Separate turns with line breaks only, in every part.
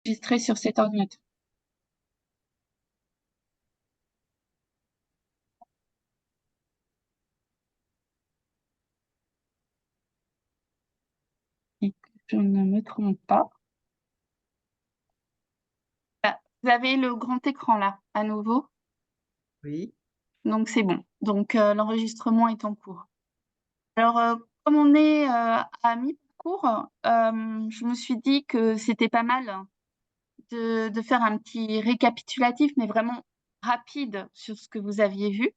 enregistré sur cet ordinateur. Et que je ne me trompe pas. Ah, vous avez le grand écran là, à nouveau.
Oui,
Donc c'est bon. Donc l'enregistrement est en cours. Alors, comme on est à mi-parcours, je me suis dit que c'était pas mal de faire un petit récapitulatif, mais vraiment rapide sur ce que vous aviez vu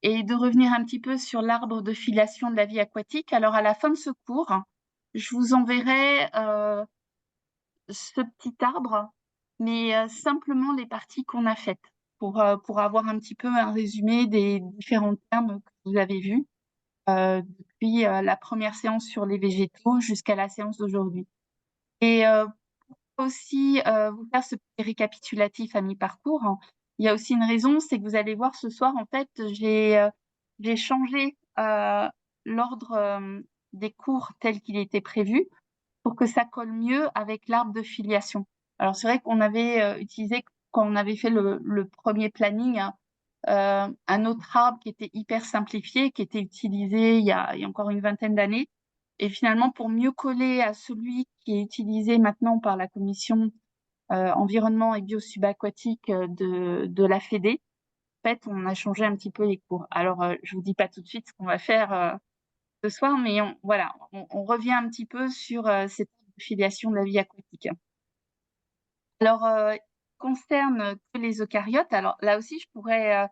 et de revenir un petit peu sur l'arbre de filiation de la vie aquatique. Alors, à la fin de ce cours, je vous enverrai ce petit arbre, mais simplement les parties qu'on a faites pour avoir un petit peu un résumé des différents termes que vous avez vus depuis la première séance sur les végétaux jusqu'à la séance d'aujourd'hui. Et aussi vous faire ce petit récapitulatif à mi-parcours, hein. Il y a aussi une raison, c'est que vous allez voir ce soir, en fait, j'ai changé l'ordre des cours tel qu'il était prévu pour que ça colle mieux avec l'arbre de filiation. Alors, c'est vrai qu'on avait utilisé, quand on avait fait le premier planning, hein, un autre arbre qui était hyper simplifié, qui était utilisé il y a encore une vingtaine d'années. Et finalement, pour mieux coller à celui qui est utilisé maintenant par la commission environnement et bio subaquatique de la Fédé, en fait, on a changé un petit peu les cours. Alors, je vous dis pas tout de suite ce qu'on va faire ce soir, mais voilà, on revient un petit peu sur cette filiation de la vie aquatique. Alors, concerne que les eucaryotes, alors là aussi, je pourrais,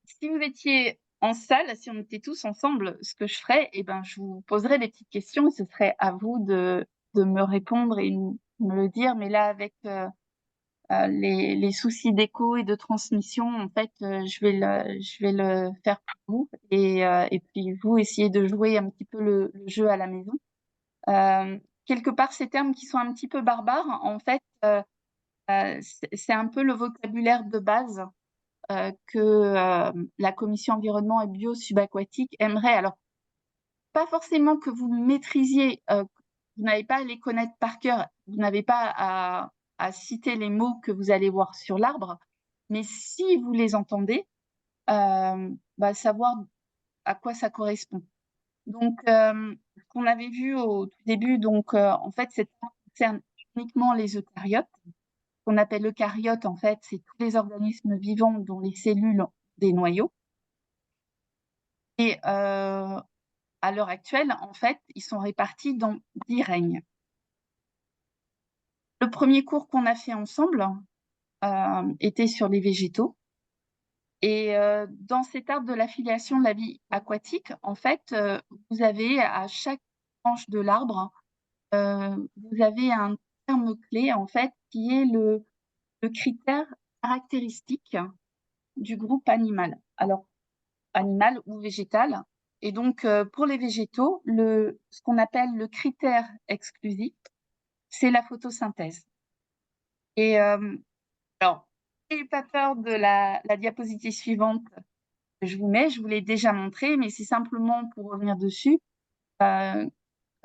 si vous étiez en salle, si on était tous ensemble, ce que je ferais, eh ben, je vous poserais des petites questions et ce serait à vous de me répondre et me le dire. Mais là, avec les soucis d'écho et de transmission, en fait, je vais le faire pour vous et puis vous essayez de jouer un petit peu le jeu à la maison. Euh, Quelque part, ces termes qui sont un petit peu barbares, en fait, c'est un peu le vocabulaire de base que la commission environnement et bio subaquatique aimerait. Alors, pas forcément que vous maîtrisiez, vous n'avez pas à les connaître par cœur, vous n'avez pas à citer les mots que vous allez voir sur l'arbre, mais si vous les entendez, savoir à quoi ça correspond. Donc, ce qu'on avait vu au tout début, donc en fait, ça concerne uniquement les eucaryotes. Ce qu'on appelle eucaryotes, en fait, c'est tous les organismes vivants dont les cellules ont des noyaux. Et à l'heure actuelle, en fait, ils sont répartis dans 10 règnes. Le premier cours qu'on a fait ensemble était sur les végétaux. Et dans cet arbre de l'affiliation de la vie aquatique, en fait, vous avez à chaque branche de l'arbre, vous avez un terme clé, en fait, qui est le critère caractéristique du groupe animal. Alors, animal ou végétal. Et donc, pour les végétaux, ce qu'on appelle le critère exclusif, c'est la photosynthèse. Et alors, n'ayez pas peur de la diapositive suivante que je vous mets, je vous l'ai déjà montré, mais c'est simplement pour revenir dessus, euh,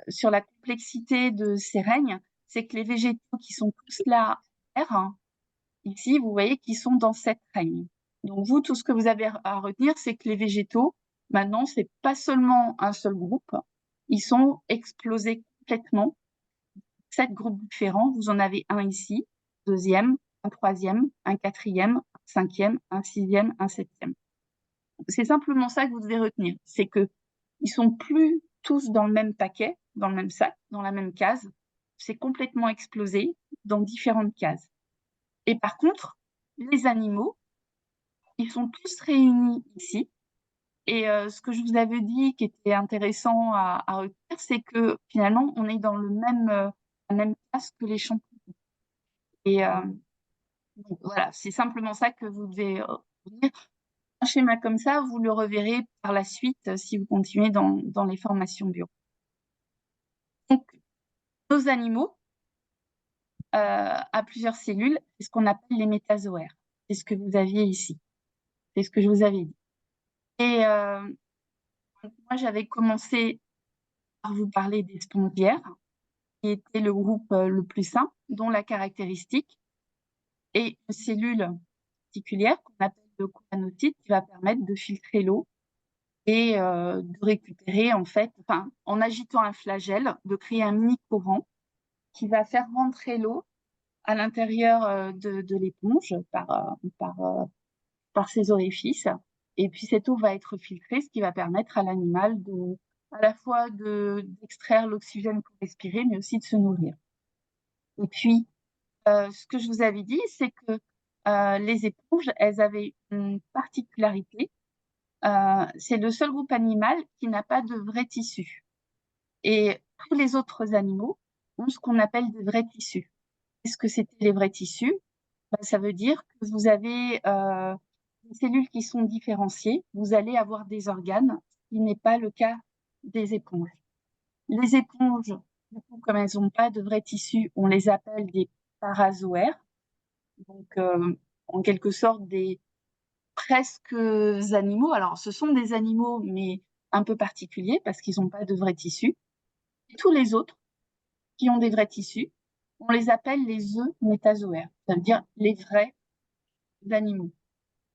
sur la complexité de ces règnes, c'est que les végétaux qui sont tous là, hein, ici, vous voyez qu'ils sont dans cette règne. Donc vous, tout ce que vous avez à retenir, c'est que les végétaux, maintenant, c'est pas seulement un seul groupe, ils sont explosés complètement. 7 groupes différents, vous en avez un ici, deuxième, un troisième, un quatrième, un cinquième, un sixième, un septième. C'est simplement ça que vous devez retenir, c'est que ils sont plus tous dans le même paquet, dans le même sac, dans la même case. C'est complètement explosé dans différentes cases. Et par contre, les animaux, ils sont tous réunis ici. Et ce que je vous avais dit qui était intéressant à retenir, c'est que finalement, on est dans la même classe que les champignons. Et donc, voilà, c'est simplement ça que vous devez retenir. Un schéma comme ça, vous le reverrez par la suite si vous continuez dans les formations bio. Donc, nos animaux, à plusieurs cellules, c'est ce qu'on appelle les métazoaires. C'est ce que vous aviez ici. C'est ce que je vous avais dit. Et moi, j'avais commencé par vous parler des spongiaires. qui était le groupe le plus simple, dont la caractéristique est une cellule particulière qu'on appelle le cholanotype qui va permettre de filtrer l'eau et de récupérer, en fait, enfin, en agitant un flagelle, de créer un mini-courant qui va faire rentrer l'eau à l'intérieur de l'éponge par ses orifices. Et puis cette eau va être filtrée, ce qui va permettre à l'animal à la fois d'extraire l'oxygène pour respirer, mais aussi de se nourrir. Et puis, ce que je vous avais dit, c'est que les éponges, elles avaient une particularité. C'est le seul groupe animal qui n'a pas de vrai tissu. Et tous les autres animaux ont ce qu'on appelle des vrais tissus. Qu'est-ce que c'était les vrais tissus? Ben, ça veut dire que vous avez des cellules qui sont différenciées. Vous allez avoir des organes, ce qui n'est pas le cas des éponges. Les éponges, du coup, comme elles n'ont pas de vrais tissus, on les appelle des parazoaires. Donc, en quelque sorte, des presque animaux. Alors, ce sont des animaux, mais un peu particuliers parce qu'ils n'ont pas de vrais tissus. Et tous les autres qui ont des vrais tissus, on les appelle les eumétazoaires. Ça veut dire les vrais animaux.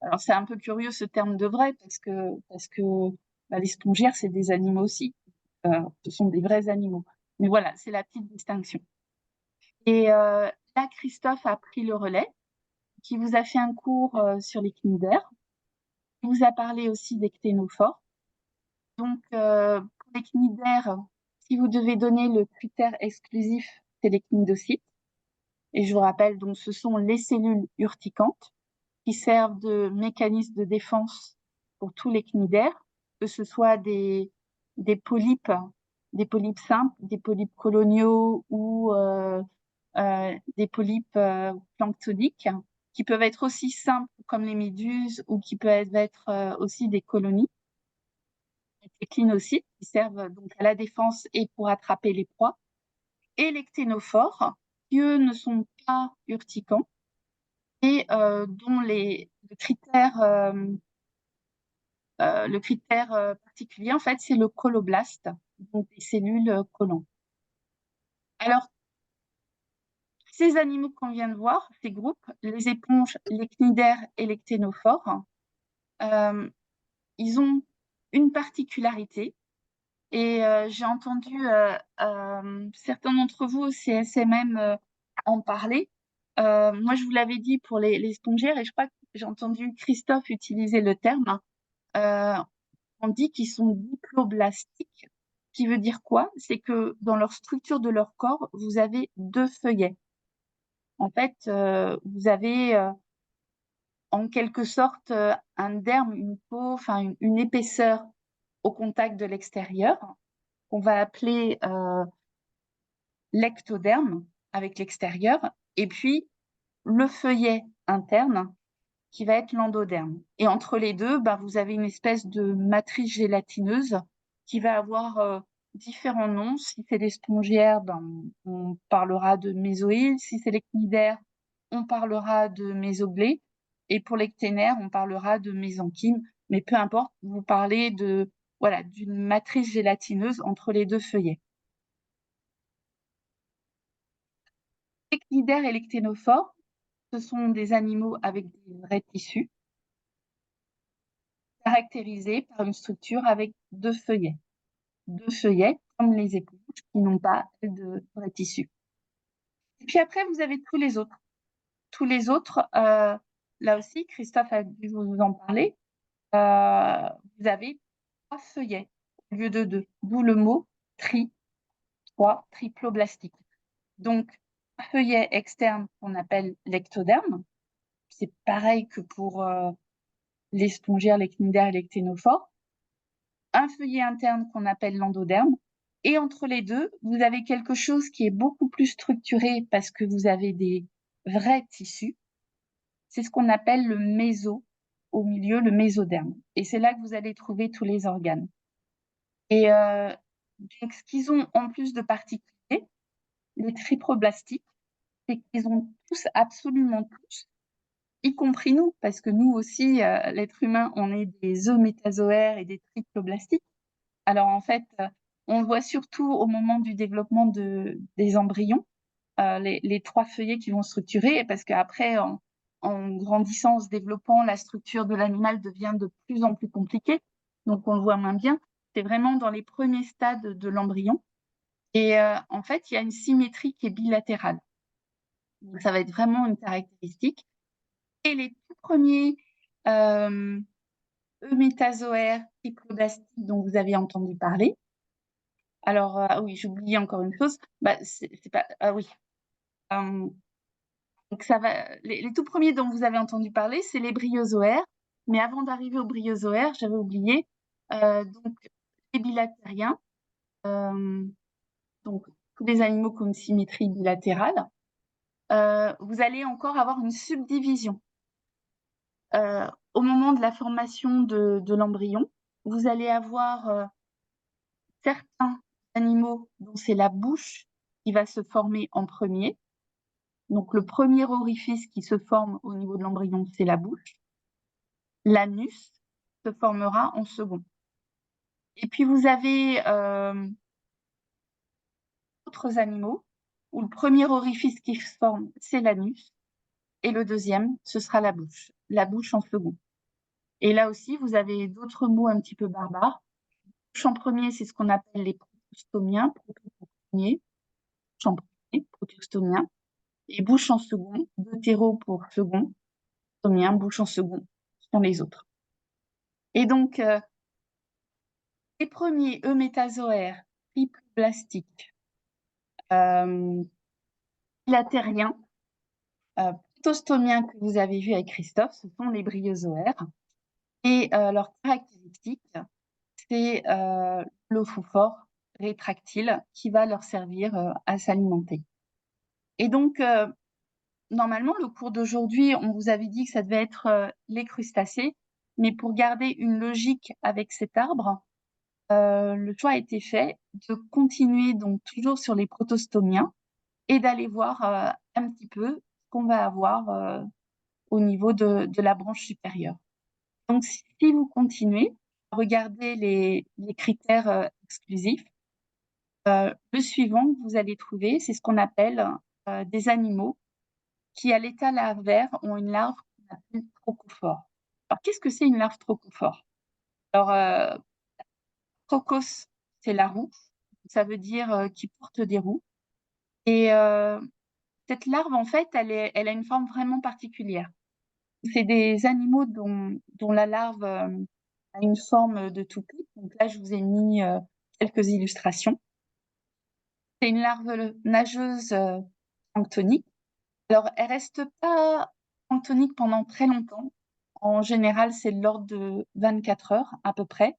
Alors, c'est un peu curieux ce terme de vrai parce que les spongiaires, c'est des animaux aussi. Ce sont des vrais animaux. Mais voilà, c'est la petite distinction. Et là, Christophe a pris le relais, qui vous a fait un cours sur les cnidaires. Il vous a parlé aussi des cténophores. Donc, pour les cnidaires, si vous devez donner le critère exclusif, c'est les cnidocytes. Et je vous rappelle, donc, ce sont les cellules urticantes qui servent de mécanisme de défense pour tous les cnidaires, que ce soit des polypes simples, des polypes coloniaux ou des polypes planctoniques, qui peuvent être aussi simples comme les méduses ou qui peuvent être aussi des colonies. Les clinocytes qui servent donc à la défense et pour attraper les proies, et les cténophores qui eux ne sont pas urticants et dont le critère particulier, en fait, c'est le coloblaste, donc des cellules collantes. Alors, ces animaux qu'on vient de voir, ces groupes, les éponges, les cnidaires et les cténophores, ils ont une particularité. Et j'ai entendu certains d'entre vous au CSMM en parler. Moi, je vous l'avais dit pour les spongiaires, et je crois que j'ai entendu Christophe utiliser le terme. Euh, on dit qu'ils sont diploblastiques, qui veut dire quoi? C'est que dans leur structure de leur corps, vous avez deux feuillets. En fait, vous avez en quelque sorte un derme, une peau, enfin une épaisseur au contact de l'extérieur, qu'on va appeler l'ectoderme avec l'extérieur, et puis le feuillet interne qui va être l'endoderme. Et entre les deux, vous avez une espèce de matrice gélatineuse qui va avoir différents noms. Si c'est les spongiaires, on parlera de mésoïles. Si c'est les cnidaires, on parlera de mésoglées. Et pour les cténaires, on parlera de mésenchyme. Mais peu importe, vous parlez d'une matrice gélatineuse entre les deux feuillets. Les cnidaires et les cténophores, ce sont des animaux avec des vrais tissus, caractérisés par une structure avec deux feuillets. Deux feuillets, comme les éponges, qui n'ont pas de vrais tissus. Et puis après, vous avez tous les autres. Tous les autres, là aussi, Christophe a dû vous en parler, vous avez trois feuillets au lieu de deux, d'où le mot triploblastique. Donc, un feuillet externe qu'on appelle l'ectoderme, c'est pareil que pour les spongiaires, les cnidaires et les cténophores. Un feuillet interne qu'on appelle l'endoderme. Et entre les deux, vous avez quelque chose qui est beaucoup plus structuré parce que vous avez des vrais tissus. C'est ce qu'on appelle le méso, au milieu, le mésoderme. Et c'est là que vous allez trouver tous les organes. Et donc, ce qu'ils ont en plus de particulier, les triploblastiques, c'est qu'ils ont tous, absolument tous, y compris nous, parce que nous aussi, l'être humain, on est des eumétazoaires et des triploblastiques. Alors en fait, On le voit surtout au moment du développement des embryons, les 3 feuillets qui vont structurer, parce qu'après, en grandissant, en se développant, la structure de l'animal devient de plus en plus compliquée, donc on le voit moins bien. C'est vraiment dans les premiers stades de l'embryon. Et en fait, il y a une symétrie qui est bilatérale. Donc ça va être vraiment une caractéristique. Et les tout premiers eumétazoaires triploblastiques dont vous avez entendu parler. Alors, ah oui, j'ai oublié encore une chose. Bah, c'est pas. Ah oui. Donc ça va. Les tout premiers dont vous avez entendu parler, c'est les bryozoaires. Mais avant d'arriver aux bryozoaires, j'avais oublié. Donc les bilatériens. Donc tous les animaux qui ont une symétrie bilatérale. Vous allez encore avoir une subdivision. Au moment de la formation de l'embryon, vous allez avoir certains animaux dont c'est la bouche qui va se former en premier. Donc le premier orifice qui se forme au niveau de l'embryon, c'est la bouche. L'anus se formera en second. Et puis vous avez d'autres animaux où le premier orifice qui se forme, c'est l'anus, et le deuxième, ce sera la bouche en second. Et là aussi, vous avez d'autres mots un petit peu barbares. Bouche en premier, c'est ce qu'on appelle les protostomiens, bouche en premier, protostomiens, et bouche en second, deutéro pour second, stomien, bouche en second, sont les autres. Et donc, les premiers eumétazoaires triploblastiques, bilatériens, protostomiens que vous avez vus avec Christophe, ce sont les bryozoaires. Et leur caractéristique, c'est l'ophouphore rétractile qui va leur servir à s'alimenter. Et donc, normalement, le cours d'aujourd'hui, on vous avait dit que ça devait être les crustacés, mais pour garder une logique avec cet arbre, le choix a été fait de continuer donc toujours sur les protostomiens et d'aller voir un petit peu ce qu'on va avoir au niveau de la branche supérieure. Donc, si vous continuez, regardez les critères exclusifs. Le suivant que vous allez trouver, c'est ce qu'on appelle des animaux qui, à l'état larvaire, ont une larve qu'on appelle trochophore. Alors, qu'est-ce que c'est une larve trochophore? Alors, trochos, c'est la roue, ça veut dire qui porte des roues. Et cette larve, en fait, elle a une forme vraiment particulière. C'est des animaux dont la larve a une forme de toupie. Donc là, je vous ai mis quelques illustrations. C'est une larve nageuse planctonique. Alors, elle reste pas planctonique pendant très longtemps. En général, c'est de l'ordre de 24 heures à peu près,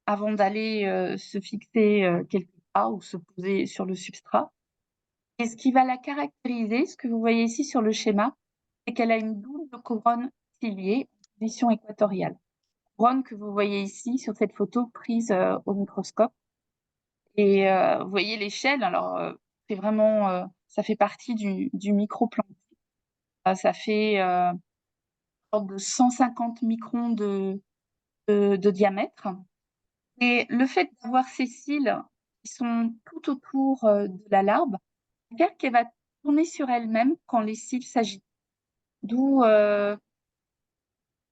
avant d'aller se fixer quelque part ou se poser sur le substrat. Et ce qui va la caractériser, ce que vous voyez ici sur le schéma, c'est qu'elle a une double couronne ciliée en position équatoriale. Couronne que vous voyez ici sur cette photo prise au microscope. Et vous voyez l'échelle, alors c'est vraiment, ça fait partie du microplancton. Ça fait de 150 microns de diamètre. Et le fait d'avoir ces cils qui sont tout autour de la larve, c'est-à-dire qu'elle va tourner sur elle-même quand les cils s'agitent. D'où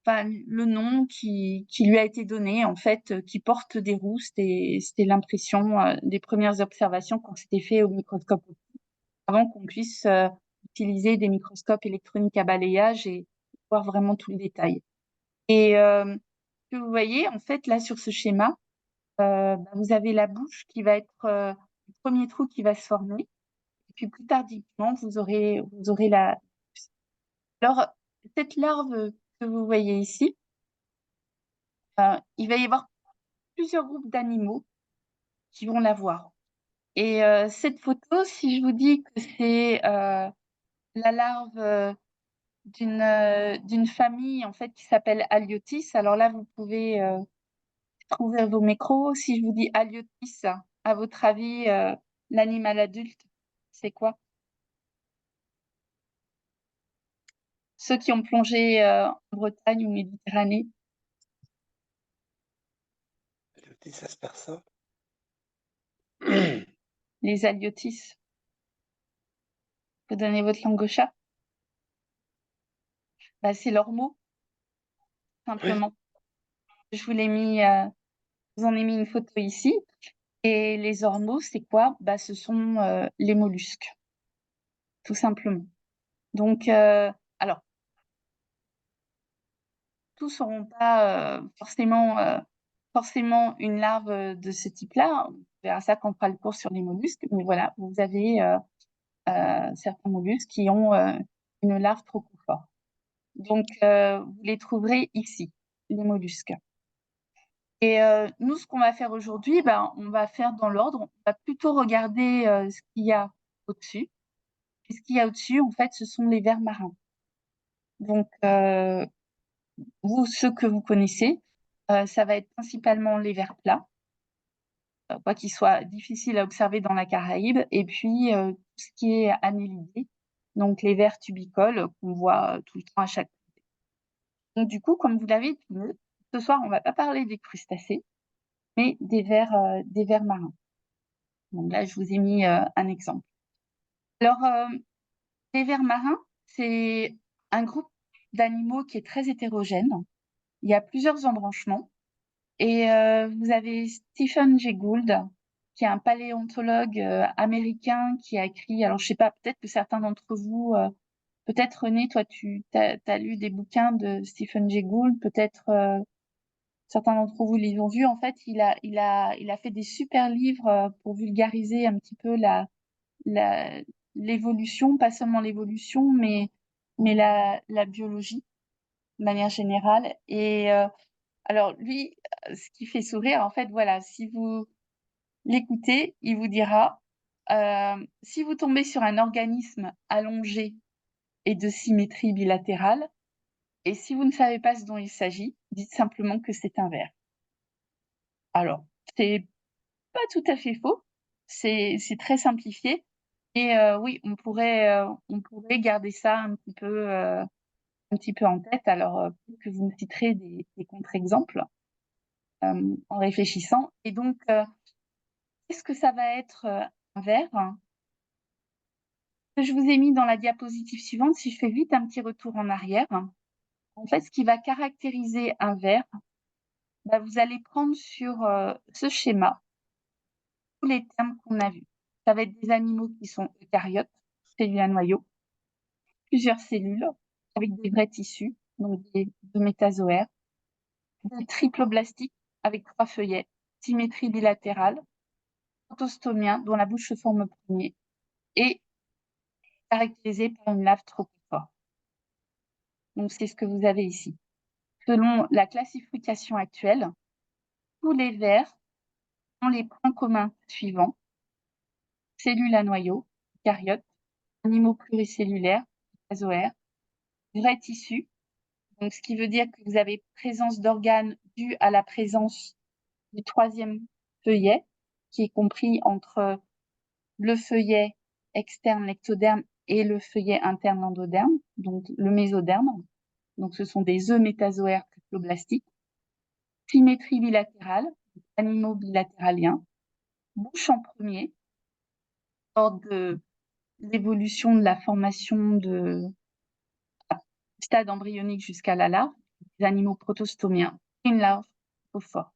le nom qui lui a été donné, en fait, qui porte des roues. C'était l'impression des premières observations quand c'était fait au microscope optique, avant qu'on puisse utiliser des microscopes électroniques à balayage et voir vraiment tout le détail. Et ce que vous voyez, en fait, là, sur ce schéma, vous avez la bouche qui va être le premier trou qui va se former. Et puis plus tardivement, vous aurez la. Alors, cette larve que vous voyez ici, il va y avoir plusieurs groupes d'animaux qui vont la voir. Et cette photo, si je vous dis que c'est la larve d'une famille en fait qui s'appelle Aliotis, alors là, vous pouvez trouver vos micros. Si je vous dis Aliotis, à votre avis, l'animal adulte, c'est quoi? Ceux qui ont plongé en Bretagne ou Méditerranée.
Le petit aspersa.
Les haliotis. Vous donnez votre langue au chat? Bah, c'est leurs mots,
Oui,
simplement. Je vous vous en ai mis une photo ici. Et les ormeaux, c'est quoi? Bah, ce sont les mollusques, tout simplement. Donc, alors, tous n'auront pas forcément une larve de ce type-là. On verra ça quand on fera le cours sur les mollusques. Mais voilà, vous avez certains mollusques qui ont une larve trochophore. Donc, vous les trouverez ici, les mollusques. Et nous, ce qu'on va faire aujourd'hui, ben, on va faire dans l'ordre. On va plutôt regarder ce qu'il y a au-dessus. Et ce qu'il y a au-dessus, en fait, ce sont les vers marins. Donc, ceux que vous connaissez, ça va être principalement les vers plats, quoi qu'ils soient difficiles à observer dans la Caraïbe, et puis tout ce qui est annélidé, donc les vers tubicoles qu'on voit tout le temps à chaque fois. Donc, du coup, comme vous l'avez dit, ce soir, on ne va pas parler des crustacés, mais des vers marins. Donc là, je vous ai mis un exemple. Alors, les vers marins, c'est un groupe d'animaux qui est très hétérogène. Il y a plusieurs embranchements. Et vous avez Stephen Jay Gould, qui est un paléontologue américain qui a écrit, alors je sais pas, peut-être que certains d'entre vous, peut-être René, toi tu as lu des bouquins de Stephen Jay Gould, peut-être certains d'entre vous les ont vus. En fait, il a fait des super livres pour vulgariser un petit peu la, l'évolution, pas seulement l'évolution, mais la biologie de manière générale. Et alors lui, ce qui fait sourire, en fait, voilà, si vous l'écoutez, il vous dira, si vous tombez sur un organisme allongé et de symétrie bilatérale, et si vous ne savez pas ce dont il s'agit, dites simplement que c'est un ver. Alors, c'est pas tout à fait faux, c'est très simplifié, et oui, on pourrait garder ça un petit peu en tête. Alors, peut-être que vous me citerez des contre-exemples en réfléchissant. Et donc, qu'est-ce que ça va être un ver? Je vous ai mis dans la diapositive suivante, si je fais vite un petit retour en arrière. En fait, ce qui va caractériser un ver, bah, vous allez prendre sur ce schéma tous les termes qu'on a vus. Ça va être des animaux qui sont eucaryotes, cellules à noyau, plusieurs cellules avec des vrais tissus, donc des métazoaires, des triploblastiques avec 3 feuillets, symétrie bilatérale, protostomiens dont la bouche se forme au premier, et caractérisé par une lave trochophore. Donc, c'est ce que vous avez ici. Selon la classification actuelle, tous les vers ont les points communs suivants: cellules à noyau, eucaryotes, animaux pluricellulaires, métazoaires, vrais tissus, donc ce qui veut dire que vous avez présence d'organes due à la présence du troisième feuillet, qui est compris entre le feuillet externe l'ectoderme et le feuillet interne l'endoderme, donc le mésoderme. Donc ce sont des œufs métazoaires triploblastiques. Symétrie bilatérale, animaux bilatéraliens. Bouche en premier, lors de l'évolution de la formation de stade embryonique jusqu'à la larve, des animaux protostomiens, une larve au fort.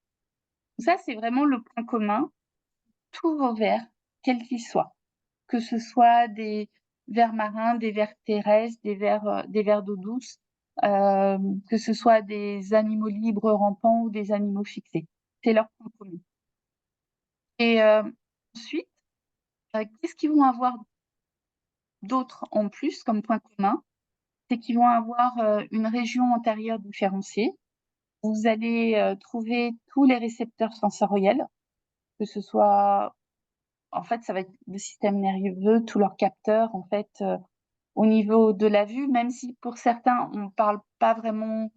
Ça, c'est vraiment le point commun. Tous vos vers, quels qu'ils soient, que ce soit des vers marins, des vers terrestres, des vers d'eau douce, que ce soit des animaux libres rampants ou des animaux fixés. C'est leur point commun. Et ensuite, qu'est-ce qu'ils vont avoir d'autre en plus comme point commun? C'est qu'ils vont avoir une région antérieure différenciée. Vous allez trouver tous les récepteurs sensoriels, que ce soit, en fait, ça va être le système nerveux, tous leurs capteurs, en fait, au niveau de la vue, même si pour certains, on ne parle pas vraiment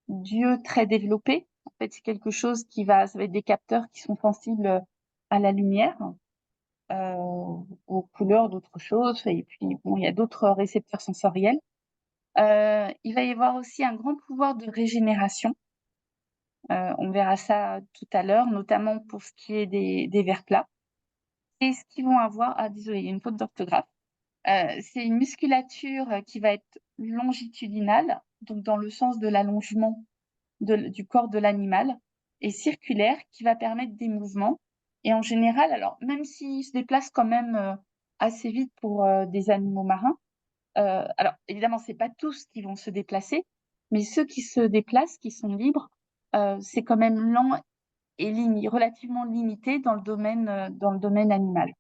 d'yeux très développés. En fait, c'est quelque chose ça va être des capteurs qui sont sensibles à la lumière, aux couleurs d'autres choses. Et puis, bon, il y a d'autres récepteurs sensoriels. Il va y avoir aussi un grand pouvoir de régénération. On verra ça tout à l'heure, notamment pour ce qui est des vers plats. Et ce qu'ils vont avoir, ah désolé, il y a une faute d'orthographe. C'est une musculature qui va être longitudinale, donc dans le sens de l'allongement du corps de l'animal, et circulaire qui va permettre des mouvements. Et en général, alors même s'ils se déplacent quand même assez vite pour des animaux marins, alors évidemment, c'est pas tous qui vont se déplacer, mais ceux qui se déplacent, qui sont libres, c'est quand même lent et relativement limité dans le domaine animal.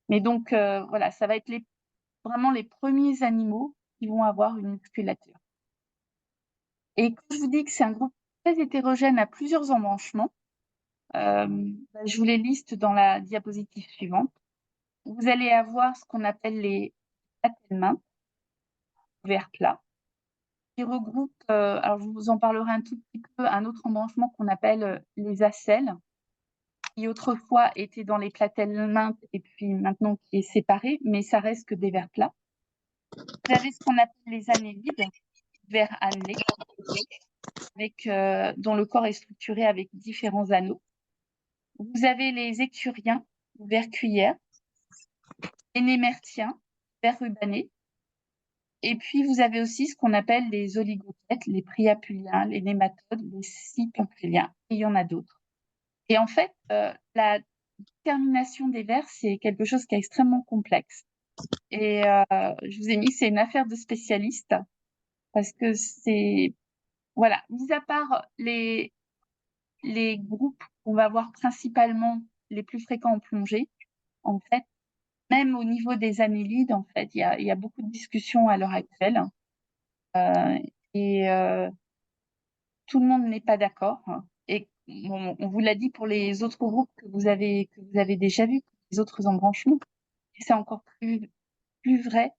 Mais donc, voilà, ça va être vraiment les premiers animaux qui vont avoir une musculature. Et quand je vous dis que c'est un groupe très hétérogène à plusieurs embranchements, je vous les liste dans la diapositive suivante. Vous allez avoir ce qu'on appelle les platelmintes, vers plat, qui regroupent, alors je vous en parlerai un tout petit peu, un autre embranchement qu'on appelle les acelles, qui autrefois était dans les platelmintes et puis maintenant qui est séparé, mais ça reste que des vers plats. Vous avez ce qu'on appelle les annélides, vers annelés, dont le corps est structuré avec différents anneaux. Vous avez les écuriens, vers cuillère, les némertiens, vers rubanés. Et puis, vous avez aussi ce qu'on appelle les oligothètes, les priapuliens, les nématodes, les sipampuliens. Et il y en a d'autres. Et en fait, la détermination des vers, c'est quelque chose qui est extrêmement complexe. Et je vous ai mis, c'est une affaire de spécialistes parce que c'est, voilà, mis à part les groupes qu'on va voir principalement les plus fréquents en plongée, en fait, même au niveau des annélides, en fait, il y a beaucoup de discussions à l'heure actuelle. Et tout le monde n'est pas d'accord. Et on vous l'a dit pour les autres groupes que vous avez déjà vus, les autres embranchements. Et c'est encore plus vrai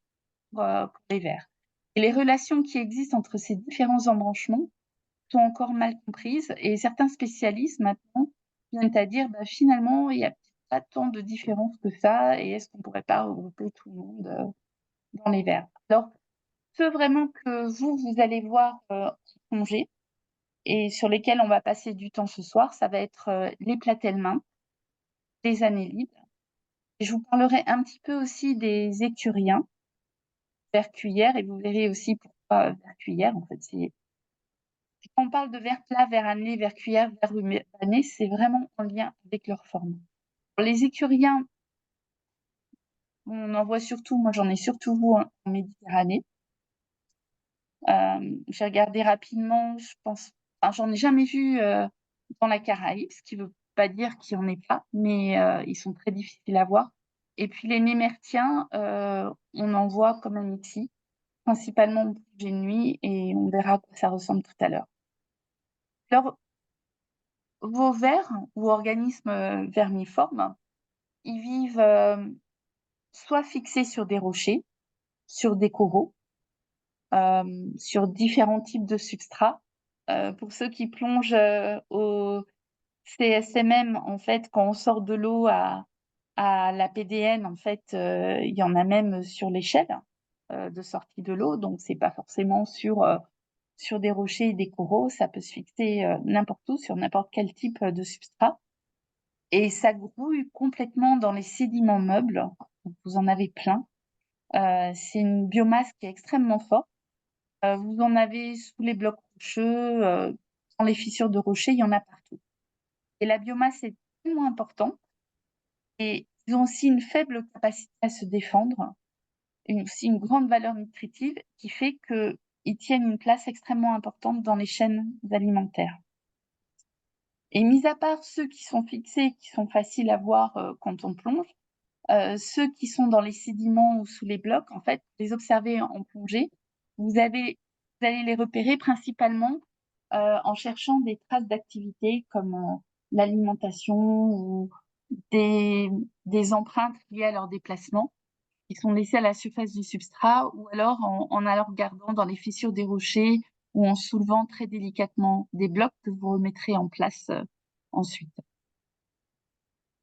pour les vers. Et les relations qui existent entre ces différents embranchements sont encore mal comprises. Et certains spécialistes maintenant viennent à dire, finalement, il n'y a pas tant de différence que ça. Et est-ce qu'on ne pourrait pas regrouper tout le monde dans les vers? Alors, ceux vraiment que vous allez voir en plongée et sur lesquels on va passer du temps ce soir, ça va être les platelmintes, les annélides. Et je vous parlerai un petit peu aussi des écuriens, vers cuillère, et vous verrez aussi pourquoi vers cuillère. En fait, quand on parle de vers plat, vers annelé, vers cuillère, vers rubané, c'est vraiment en lien avec leur forme. Pour les écuriens, on en voit surtout, moi j'en ai surtout vu en Méditerranée. J'ai regardé rapidement, je pense, enfin, j'en ai jamais vu dans la Caraïbe, ce qui ne veut pas dire qu'il n'y en ait pas, mais ils sont très difficiles à voir. Et puis les némertiens, on en voit quand même ici, principalement en plongée de nuit, et on verra à quoi ça ressemble tout à l'heure. Alors, vos vers ou organismes vermiformes, ils vivent soit fixés sur des rochers, sur des coraux, sur différents types de substrats. Pour ceux qui plongent au CSMM, en fait, quand on sort de l'eau à la PDN, en fait, il y en a même sur l'échelle de sortie de l'eau, donc c'est pas forcément sur des rochers et des coraux, ça peut se fixer n'importe où, sur n'importe quel type de substrat. Et ça grouille complètement dans les sédiments meubles, vous en avez plein. C'est une biomasse qui est extrêmement forte. Vous en avez sous les blocs rocheux, dans les fissures de rochers, il y en a partout. Et la biomasse est tellement importante et ils ont aussi une faible capacité à se défendre, aussi une grande valeur nutritive qui fait qu'ils tiennent une place extrêmement importante dans les chaînes alimentaires. Et mis à part ceux qui sont fixés, qui sont faciles à voir quand on plonge, ceux qui sont dans les sédiments ou sous les blocs, en fait, les observer en plongée, vous allez les repérer principalement en cherchant des traces d'activité comme l'alimentation ou des empreintes liées à leur déplacement qui sont laissées à la surface du substrat ou alors en allant regardant dans les fissures des rochers ou en soulevant très délicatement des blocs que vous remettrez en place ensuite.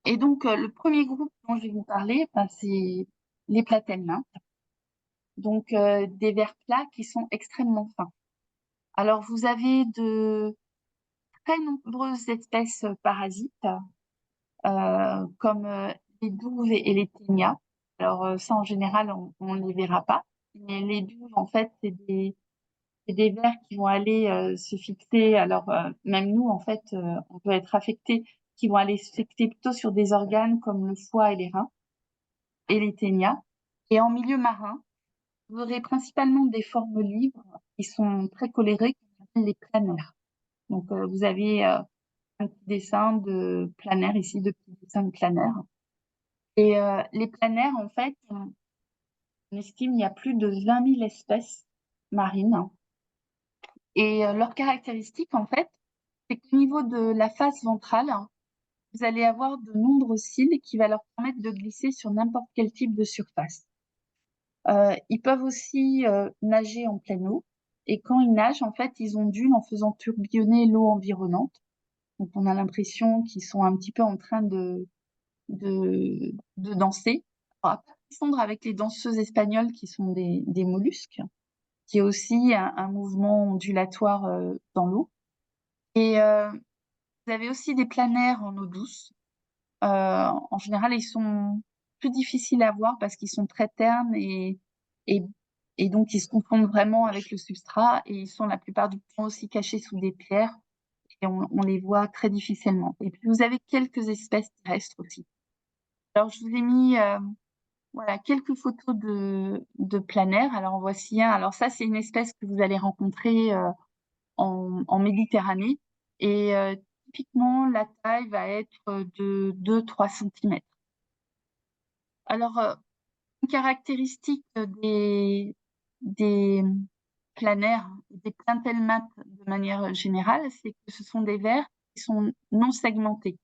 Et donc, le premier groupe dont je vais vous parler, c'est les platelmintes, donc des vers plats qui sont extrêmement fins. Alors, vous avez de très nombreuses espèces parasites, comme les douves et les ténias. Alors ça, en général, on ne les verra pas. Mais les douves, en fait, c'est des vers qui vont aller se fixer. Alors, même nous, en fait, on peut être affecté, qui vont aller se fixer plutôt sur des organes comme le foie et les reins et les ténias. Et en milieu marin, vous aurez principalement des formes libres qui sont très colorées, qu'on appelle les planaires. Donc, vous avez un petit dessin de planaire ici, de petits dessins de planaire. Et les planaires, en fait, on estime qu'il y a plus de 20 000 espèces marines. Et leur caractéristique, en fait, c'est qu'au niveau de la face ventrale, vous allez avoir de nombreux cils qui va leur permettre de glisser sur n'importe quel type de surface. Ils peuvent aussi nager en pleine eau. Et quand ils nagent, en fait, ils ondulent en faisant tourbillonner l'eau environnante. Donc, on a l'impression qu'ils sont un petit peu en train de danser. Alors, à pas confondre avec les danseuses espagnoles qui sont des mollusques, qui est aussi un mouvement ondulatoire dans l'eau. Et vous avez aussi des planaires en eau douce. En général, ils sont plus difficiles à voir parce qu'ils sont très ternes et, et donc ils se confondent vraiment avec le substrat et ils sont la plupart du temps aussi cachés sous des pierres et on les voit très difficilement. Et puis vous avez quelques espèces terrestres aussi. Alors je vous ai mis voilà, quelques photos de planaires. Alors en voici un. Alors ça, c'est une espèce que vous allez rencontrer en Méditerranée. Et typiquement, la taille va être de 2-3 centimètres. Alors, une caractéristique des planaires, des plaintelmates de manière générale, c'est que ce sont des vers qui sont non segmentés.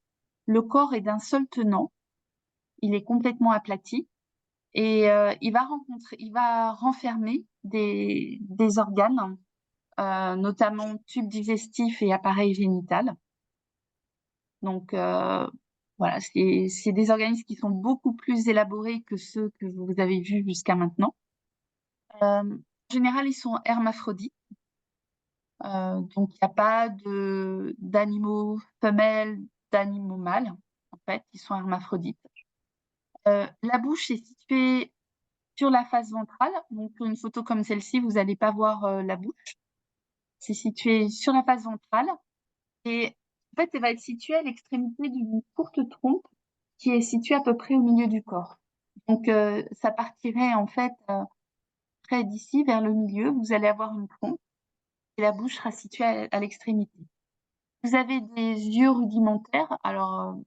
Le corps est d'un seul tenant, il est complètement aplati et il va renfermer des organes, notamment tubes digestifs et appareil génital. Donc, voilà, c'est des organismes qui sont beaucoup plus élaborés que ceux que vous avez vus jusqu'à maintenant. En général, ils sont hermaphrodites. Donc, il n'y a pas d'animaux femelles, d'animaux mâles. En fait, ils sont hermaphrodites. La bouche est située sur la face ventrale. Donc, une photo comme celle-ci, vous n'allez pas voir la bouche. C'est situé sur la face ventrale. Et en fait, elle va être située à l'extrémité d'une courte trompe qui est située à peu près au milieu du corps. Donc, ça partirait en fait près d'ici, vers le milieu. Vous allez avoir une trompe et la bouche sera située à l'extrémité. Vous avez des yeux rudimentaires. Alors,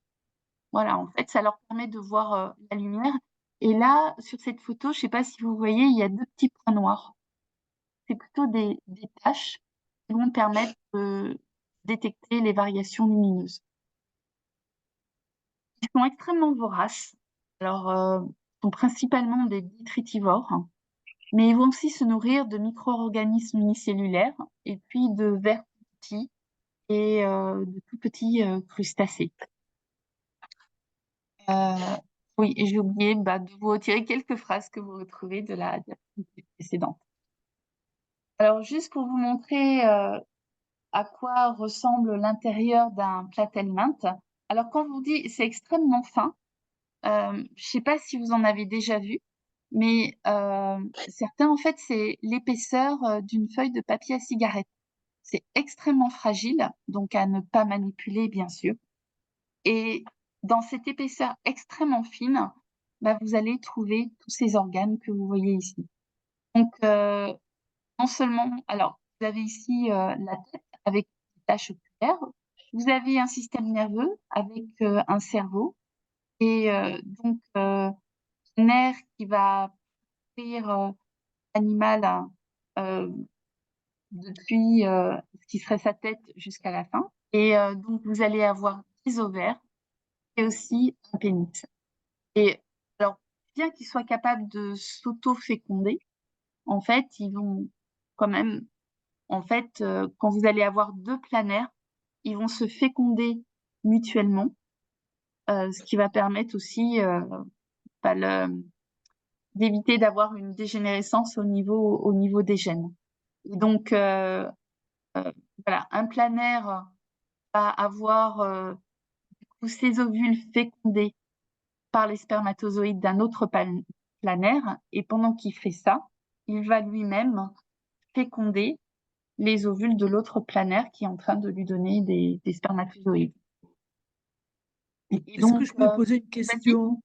voilà, en fait, ça leur permet de voir la lumière. Et là, sur cette photo, je ne sais pas si vous voyez, il y a deux petits points noirs. C'est plutôt des taches qui vont permettre de détecter les variations lumineuses. Ils sont extrêmement voraces. Alors, ils sont principalement des détritivores, mais ils vont aussi se nourrir de micro-organismes unicellulaires et puis de vers petits et de tout petits crustacés. Oui, et j'ai oublié de vous retirer quelques phrases que vous retrouvez de la diapositive précédente. Alors, juste pour vous montrer à quoi ressemble l'intérieur d'un platelminthe. Alors, quand on vous dit c'est extrêmement fin, je ne sais pas si vous en avez déjà vu, mais certains, en fait, c'est l'épaisseur d'une feuille de papier à cigarette. C'est extrêmement fragile, donc à ne pas manipuler, bien sûr. Et dans cette épaisseur extrêmement fine, vous allez trouver tous ces organes que vous voyez ici. Donc, non seulement, alors, vous avez ici la tête avec des taches oculaires, vous avez un système nerveux avec un cerveau, et donc un nerf qui va nourrir l'animal depuis ce qui serait sa tête jusqu'à la fin. Et donc, vous allez avoir des ovaires et aussi un pénis. Et alors, bien qu'ils soient capables de s'auto-féconder, en fait, ils vont quand même, en fait, quand vous allez avoir deux planaires, ils vont se féconder mutuellement, ce qui va permettre aussi bah, d'éviter d'avoir une dégénérescence au niveau des gènes. Et donc, voilà, un planaire va avoir ses ovules fécondés par les spermatozoïdes d'un autre planaire, et pendant qu'il fait ça, il va lui-même féconder les ovules de l'autre planaire qui est en train de lui donner des spermatozoïdes. Et
Est-ce que
donc,
je peux poser une
vas-y,
question?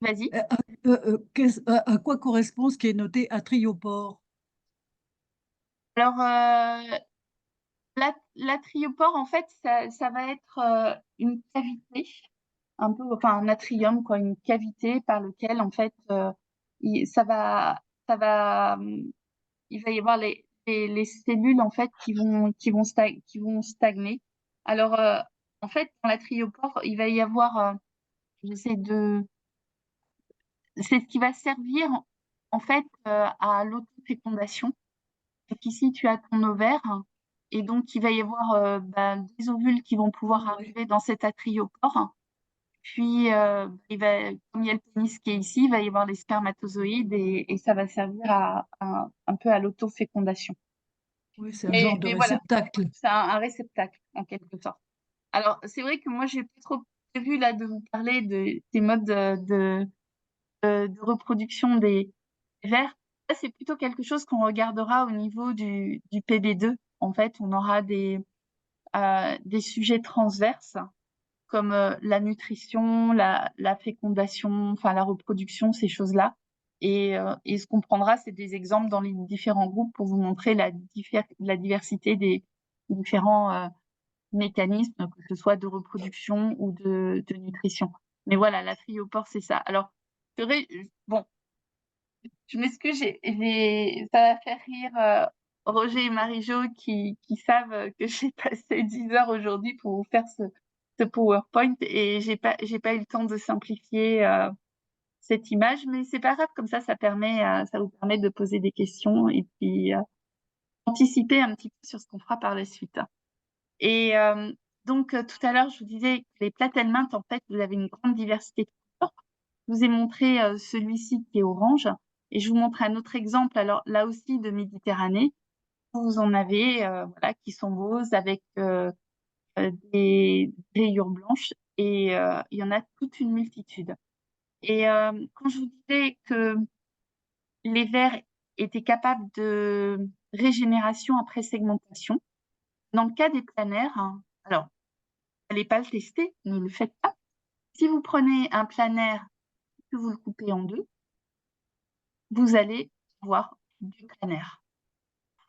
vas-y.
À quoi correspond ce qui est noté atriopore?
Alors, l'atriopore, en fait, ça va être une cavité, un peu, enfin un atrium, quoi, une cavité par lequel, en fait, ça va, il va y avoir les cellules, en fait, qui vont stagner. Alors, en fait, dans l'atriopore, il va y avoir, j'essaie de, c'est ce qui va servir, en fait, à l'autofécondation. Donc ici, tu as ton ovaire et donc il va y avoir des ovules qui vont pouvoir
Oui.
arriver dans cet atriopore. Puis, comme il y a le pénis qui est ici, il va y avoir les spermatozoïdes et ça va servir un peu à l'autofécondation.
Oui, c'est un genre de
Mais voilà,
réceptacle.
c'est un réceptacle en quelque sorte. Alors, c'est vrai que moi, j'ai pas trop prévu là de vous parler des modes de reproduction des vers. Ça, c'est plutôt quelque chose qu'on regardera au niveau du PB2. En fait, on aura des sujets transverses comme la nutrition, la fécondation, enfin la reproduction, ces choses-là. Et ce qu'on prendra, c'est des exemples dans les différents groupes pour vous montrer la diversité des différents mécanismes, que ce soit de reproduction ou de nutrition. Mais voilà, la triopore, c'est ça. Alors, c'est vrai, bon, je m'excuse, ça va faire rire Roger et Marie-Jo qui savent que j'ai passé 10 heures aujourd'hui pour vous faire ce PowerPoint et j'ai pas eu le temps de simplifier cette image, mais c'est pas grave, comme ça permet, ça vous permet de poser des questions et puis anticiper un petit peu sur ce qu'on fera par la suite. Et donc, tout à l'heure, je vous disais que les platelmintes, en fait, vous avez une grande diversité de couleurs. Je vous ai montré celui-ci qui est orange. Et je vous montre un autre exemple, alors là aussi de Méditerranée. Vous en avez voilà, qui sont roses avec des rayures blanches. Et il y en a toute une multitude. Et quand je vous disais que les vers étaient capables de régénération après segmentation, dans le cas des planaires, hein, alors, n'allez pas le tester, ne le faites pas. Si vous prenez un planaire que vous le coupez en deux, vous allez voir du planaire.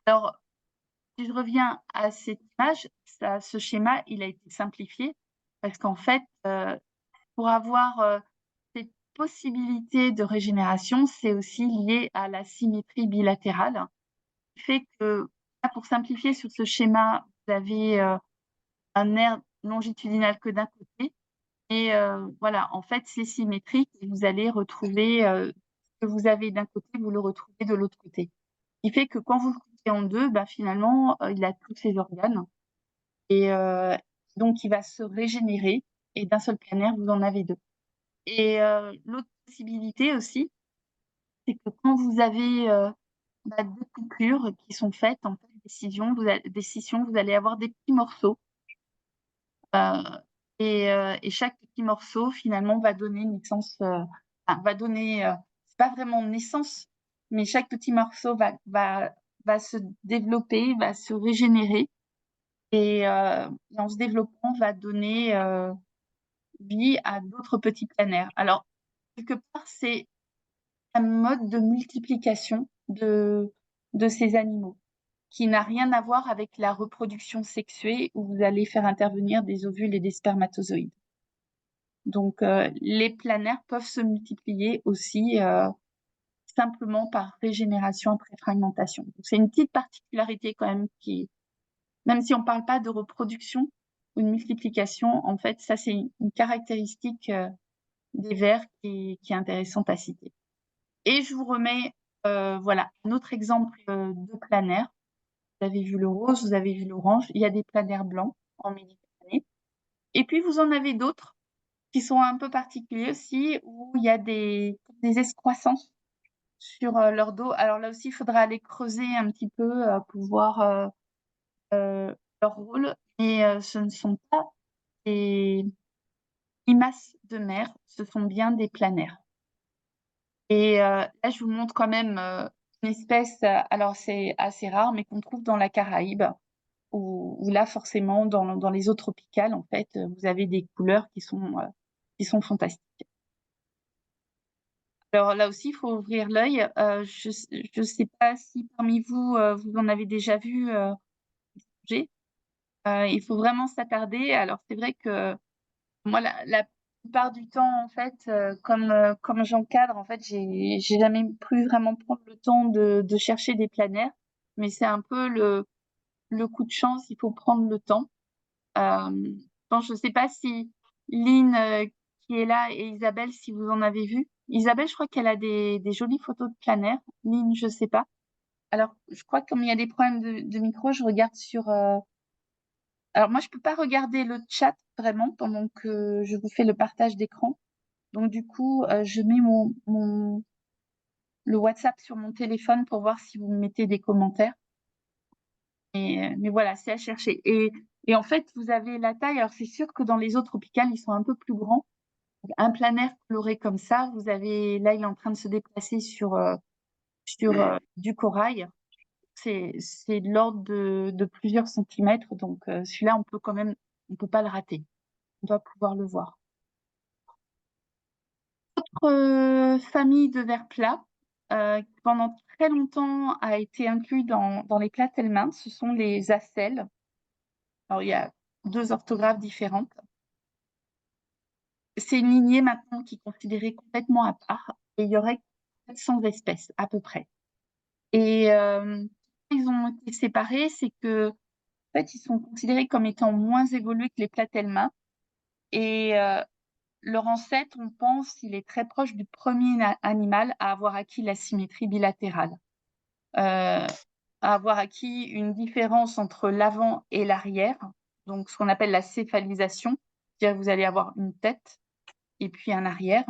Alors, si je reviens à cette image, ce schéma, il a été simplifié parce qu'en fait, pour avoir cette possibilité de régénération, c'est aussi lié à la symétrie bilatérale, qui fait que, là, pour simplifier sur ce schéma, vous avez un nerf longitudinal que d'un côté. Et voilà, en fait, c'est symétrique et vous allez retrouver ce que vous avez d'un côté, vous le retrouvez de l'autre côté. Ce qui fait que quand vous le coupez en deux, bah, finalement, il a tous ses organes et donc il va se régénérer et d'un seul planaire, vous en avez deux. Et l'autre possibilité aussi, c'est que quand vous avez deux coupures qui sont faites, en fait, des scissions, vous allez avoir des petits morceaux. Et chaque petit morceau, finalement, va donner naissance, va donner, c'est pas vraiment naissance, mais chaque petit morceau va se développer, va se régénérer et en se développant, va donner vie à d'autres petits planaires. Alors, quelque part, c'est un mode de multiplication de ces animaux qui n'a rien à voir avec la reproduction sexuée où vous allez faire intervenir des ovules et des spermatozoïdes. Donc, les planaires peuvent se multiplier aussi simplement par régénération après fragmentation. C'est une petite particularité quand même qui, même si on ne parle pas de reproduction ou de multiplication, en fait, ça c'est une caractéristique des vers qui est intéressante à citer. Et je vous remets voilà, un autre exemple de planaire. Vous avez vu le rose, vous avez vu l'orange. Il y a des planaires blancs en Méditerranée. Et puis, vous en avez d'autres qui sont un peu particuliers aussi, où il y a des excroissances sur leur dos. Alors là aussi, il faudra aller creuser un petit peu pour voir leur rôle. Mais ce ne sont pas des, limaces de mer, ce sont bien des planaires. Et là, je vous montre quand même une espèce, alors c'est assez rare, mais qu'on trouve dans la Caraïbe, où là, forcément, dans les eaux tropicales, en fait, vous avez des couleurs qui sont fantastiques. Alors là aussi, il faut ouvrir l'œil. Je ne sais pas si parmi vous, vous en avez déjà vu bouger. Il faut vraiment s'attarder. Alors c'est vrai que moi, la plupart du temps, en fait, comme j'encadre, en fait, j'ai jamais pu vraiment prendre le temps de chercher des planaires, mais c'est un peu le coup de chance, il faut prendre le temps. Bon, je ne sais pas si Lynn, qui est là, et Isabelle, si vous en avez vu. Isabelle, je crois qu'elle a des jolies photos de planaires. Lynn, je ne sais pas. Alors, je crois que comme il y a des problèmes de micro, je regarde sur... Alors, moi, je ne peux pas regarder le chat vraiment pendant que je vous fais le partage d'écran. Donc, du coup, je mets le WhatsApp sur mon téléphone pour voir si vous me mettez des commentaires. Mais voilà, c'est à chercher. Et en fait, vous avez la taille. Alors, c'est sûr que dans les eaux tropicales, ils sont un peu plus grands. Un planaire coloré comme ça, vous avez... Là, il est en train de se déplacer sur du corail. C'est de l'ordre de plusieurs centimètres. Donc, celui-là, on peut pas le rater. On doit pouvoir le voir. Autre famille de vers plats, qui pendant très longtemps a été inclus dans les plats Tellman, ce sont les acelles. Alors, il y a 2 orthographes différentes. C'est une lignée maintenant qui est considérée complètement à part, et il y aurait 400 espèces à peu près. Et ils ont été séparés, c'est que en fait, ils sont considérés comme étant moins évolués que les platelmin. Et leur ancêtre, on pense, il est très proche du premier animal à avoir acquis la symétrie bilatérale, à avoir acquis une différence entre l'avant et l'arrière, donc ce qu'on appelle la céphalisation, c'est-à-dire que vous allez avoir une tête et puis un arrière,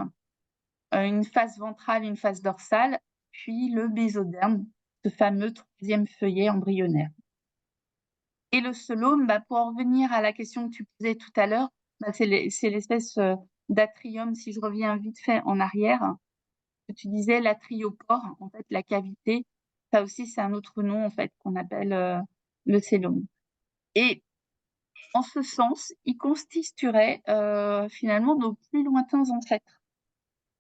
une face ventrale, une face dorsale, puis le mésoderme, ce fameux 3e feuillet embryonnaire. Et le celome, pour en revenir à la question que tu posais tout à l'heure, c'est l'espèce d'atrium, si je reviens vite fait en arrière, que tu disais l'atriopore, en fait, la cavité, ça aussi, c'est un autre nom, en fait, qu'on appelle le celome. Et en ce sens, il constituerait finalement nos plus lointains ancêtres.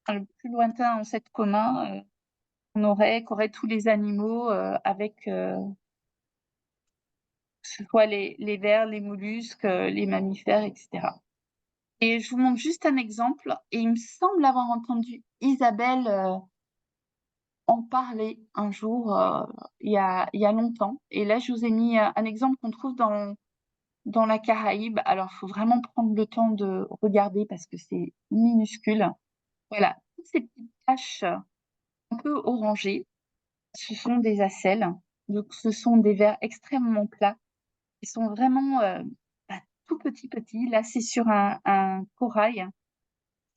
Enfin, le plus lointain ancêtre commun qu'auraient tous les animaux avec que ce soit les vers, les mollusques, les mammifères, etc. Et je vous montre juste un exemple, et il me semble avoir entendu Isabelle en parler un jour, il y a longtemps. Et là, je vous ai mis un exemple qu'on trouve dans la Caraïbe. Alors, il faut vraiment prendre le temps de regarder parce que c'est minuscule. Voilà, toutes ces petites taches un peu orangées, ce sont des acelles. Donc, ce sont des vers extrêmement plats. Ils sont vraiment tout petits. Là, c'est sur un corail.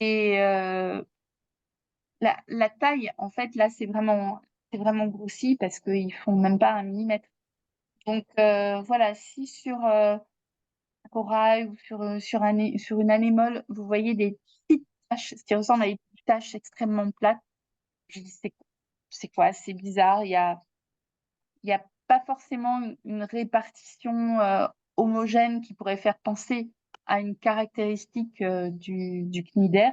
Et la taille, en fait, là, c'est vraiment grossi parce qu'ils font même pas 1 millimètre. Donc, voilà, si sur un corail ou sur une anémone, vous voyez des petites taches, ce qui ressemble à des petites taches extrêmement plates, je dis, c'est quoi? C'est bizarre. Il y a pas forcément une répartition homogène qui pourrait faire penser à une caractéristique du cnidaire.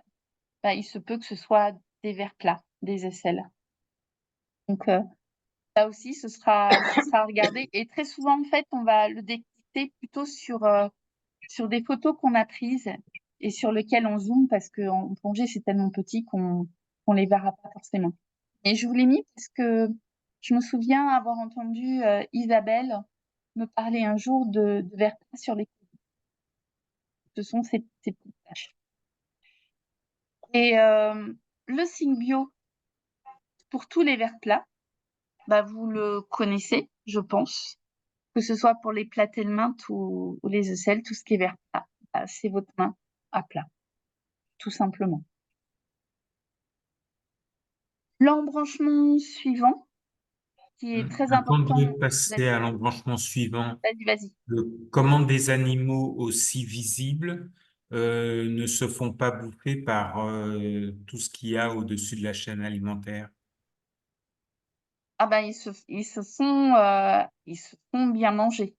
Il se peut que ce soit des vers plats, des aisselles. Donc, ça aussi, ce sera à regarder. Et très souvent, en fait, on va le détecter plutôt sur des photos qu'on a prises et sur lesquelles on zoome parce qu'en plongée, c'est tellement petit qu'on les verra pas forcément. Et je vous l'ai mis parce que je me souviens avoir entendu Isabelle me parler un jour de vers plats sur les côtés. Ce sont ces petites taches. Et le Synbio, pour tous les vers plats, vous le connaissez, je pense, que ce soit pour les platelmintes ou les ocelles, tout ce qui est vers plat, c'est votre main à plat, tout simplement. L'embranchement suivant, qui est très
Avant
important.
de passer à l'embranchement suivant,
Vas-y.
comment des animaux aussi visibles
ne se font pas bouffer par tout ce qu'il y a au-dessus de la chaîne alimentaire?
Ah ben, ils se font bien manger.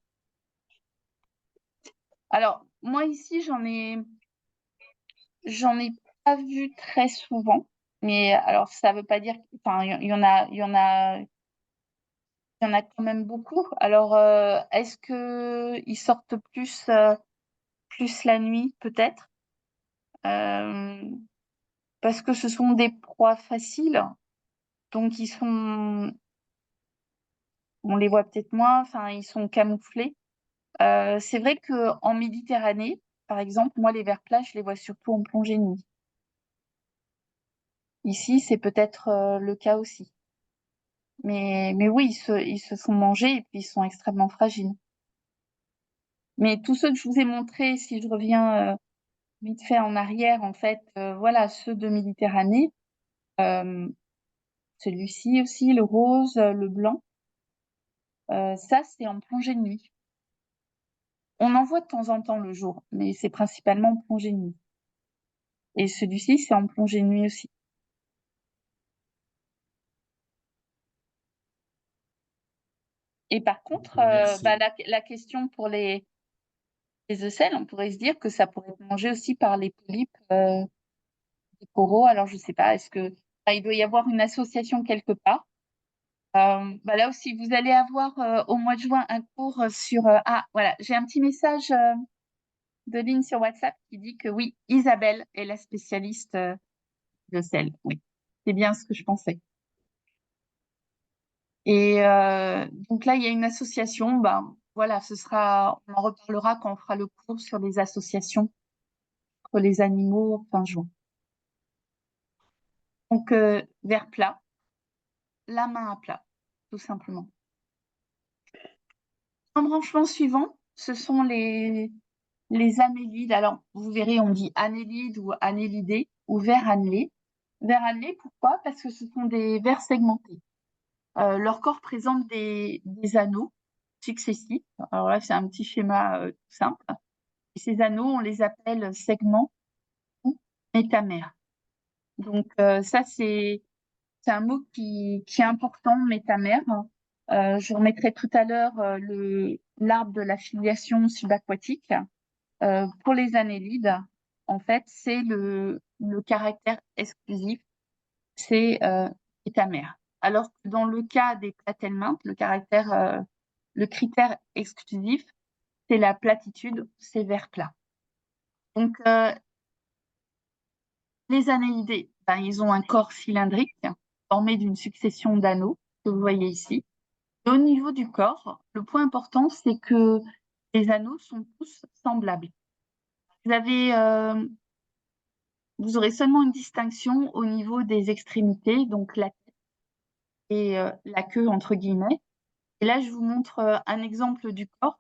Alors, moi ici, j'en ai pas vu très souvent, mais alors ça veut pas dire, enfin, il y en a quand même beaucoup. Alors, est-ce que ils sortent plus la nuit, peut-être? Parce que ce sont des proies faciles, donc on les voit peut-être moins, enfin, ils sont camouflés. C'est vrai qu'en Méditerranée, par exemple, moi, les vers plats, je les vois surtout en plongée de nuit. Ici, c'est peut-être le cas aussi. Mais oui, ils se font manger et puis ils sont extrêmement fragiles. Mais tous ceux que je vous ai montrés, si je reviens vite fait en arrière, en fait, voilà, ceux de Méditerranée, celui-ci aussi, le rose, le blanc, ça, c'est en plongée de nuit. On en voit de temps en temps le jour, mais c'est principalement en plongée de nuit. Et celui-ci, c'est en plongée de nuit aussi. Et par contre,
Merci.
la question pour les ocelles, on pourrait se dire que ça pourrait être mangé aussi par les polypes des coraux. Alors, je sais pas, il doit y avoir une association quelque part. Là aussi, vous allez avoir au mois de juin un cours sur... voilà, j'ai un petit message de ligne sur WhatsApp qui dit que oui, Isabelle est la spécialiste de sel. Oui, c'est bien ce que je pensais. Et donc là, il y a une association. Voilà, on en reparlera quand on fera le cours sur les associations pour les animaux fin juin. Donc, vers plat, la main à plat, tout simplement. Embranchement suivant, ce sont les annélides. Alors, vous verrez, on dit annélide ou annélidés ou vers annelés. Vers annelés, pourquoi? Parce que ce sont des vers segmentés. Leur corps présente des anneaux successifs. Alors là, c'est un petit schéma tout simple. Et ces anneaux, on les appelle segments ou métamères. Donc, ça, c'est un mot qui est important, métamère. Je vous remettrai tout à l'heure l'arbre de la filiation subaquatique. Pour les annélides, en fait, c'est le caractère exclusif, c'est métamère. Alors que dans le cas des platelmintes, le critère exclusif, c'est la platitude, c'est vers plat. Donc, les annélidés, ils ont un corps cylindrique formé d'une succession d'anneaux que vous voyez ici. Et au niveau du corps, le point important, c'est que les anneaux sont tous semblables. Vous aurez seulement une distinction au niveau des extrémités, donc la tête et la queue, entre guillemets. Et là, je vous montre un exemple du corps.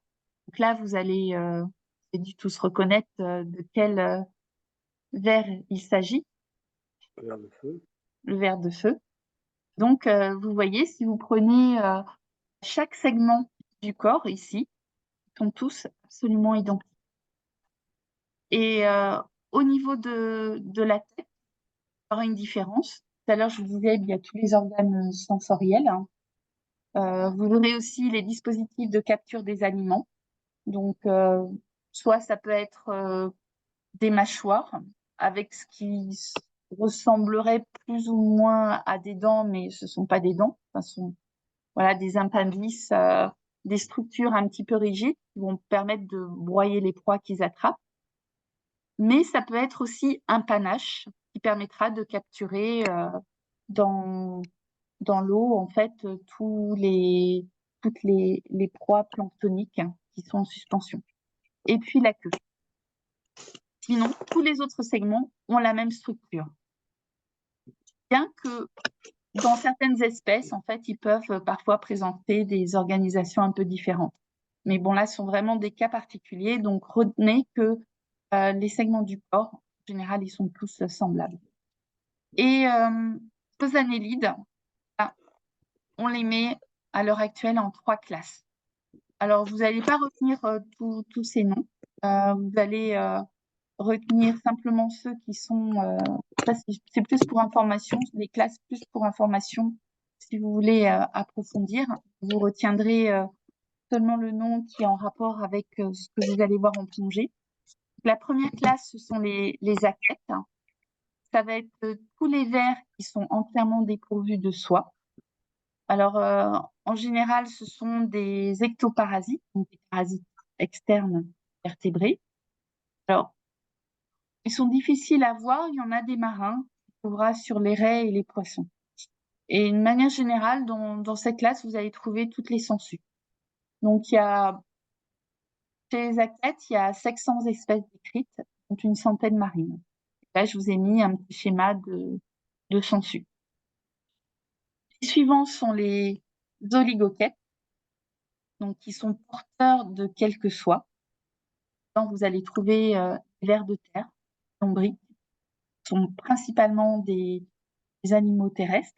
Donc là, vous allez du tous reconnaître de quel ver il s'agit.
Le ver de feu.
Le ver de feu. Donc, vous voyez, si vous prenez chaque segment du corps ici, ils sont tous absolument identiques. Et au niveau de la tête, il y aura une différence. Tout à l'heure, je vous disais, il y a tous les organes sensoriels. Vous aurez aussi les dispositifs de capture des aliments. Donc, soit ça peut être des mâchoires avec ce qui ressemblerait plus ou moins à des dents, mais ce ne sont pas des dents. Ce sont voilà, des appendices, des structures un petit peu rigides qui vont permettre de broyer les proies qu'ils attrapent. Mais ça peut être aussi un panache qui permettra de capturer dans l'eau, en fait, toutes les proies planctoniques qui sont en suspension. Et puis la queue. Sinon, tous les autres segments ont la même structure. Bien que dans certaines espèces, en fait, ils peuvent parfois présenter des organisations un peu différentes. Mais bon, là, ce sont vraiment des cas particuliers. Donc, retenez que les segments du corps, en général, ils sont tous semblables. Et les annélides, on les met à l'heure actuelle en 3 classes. Alors, vous n'allez pas retenir tous ces noms. Vous allez retenir simplement ceux qui sont, ça c'est plus pour information, les classes plus pour information. Si vous voulez approfondir, vous retiendrez seulement le nom qui est en rapport avec ce que vous allez voir en plongée. La première classe, ce sont les aquettes. Ça va être tous les vers qui sont entièrement dépourvus de soie. Alors, en général, ce sont des ectoparasites, donc des parasites externes vertébrés. Alors, ils sont difficiles à voir. Il y en a des marins qui trouvera sur les raies et les poissons. Et d'une manière générale, dans cette classe, vous allez trouver toutes les sangsues. Donc, chez les aquettes, il y a 700 espèces décrites, dont une centaine marines. Là, je vous ai mis un petit schéma de sangsues. Les suivants sont les oligoquettes, donc qui sont porteurs de quelque soie. Vous allez trouver des vers de terre, lombriques, qui sont principalement des animaux terrestres.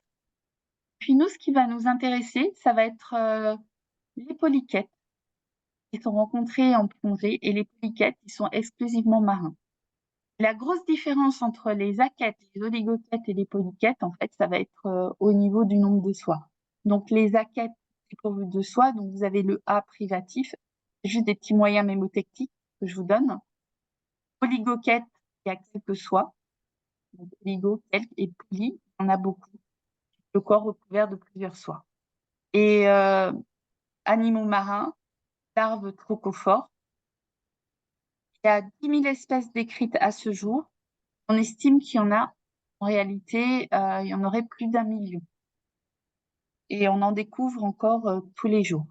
Puis nous, ce qui va nous intéresser, ça va être les polyquettes qui sont rencontrés en plongée et les polyquettes qui sont exclusivement marins. La grosse différence entre les aquettes, les oligoquettes et les polyquettes, en fait, ça va être au niveau du nombre de soies. Donc les aquettes dépourvues de soie, donc vous avez le A privatif, juste des petits moyens mémotechniques que je vous donne. Oligoquettes, il y a quelques soies. Donc, oligo, quelques, et poly, il y en a beaucoup. Le corps recouvert de plusieurs soies. Et animaux marins, larves trochophores. Il y a 10 000 espèces décrites à ce jour. On estime qu'il y en a, en réalité, il y en aurait plus d'1 million. Et on en découvre encore tous les jours.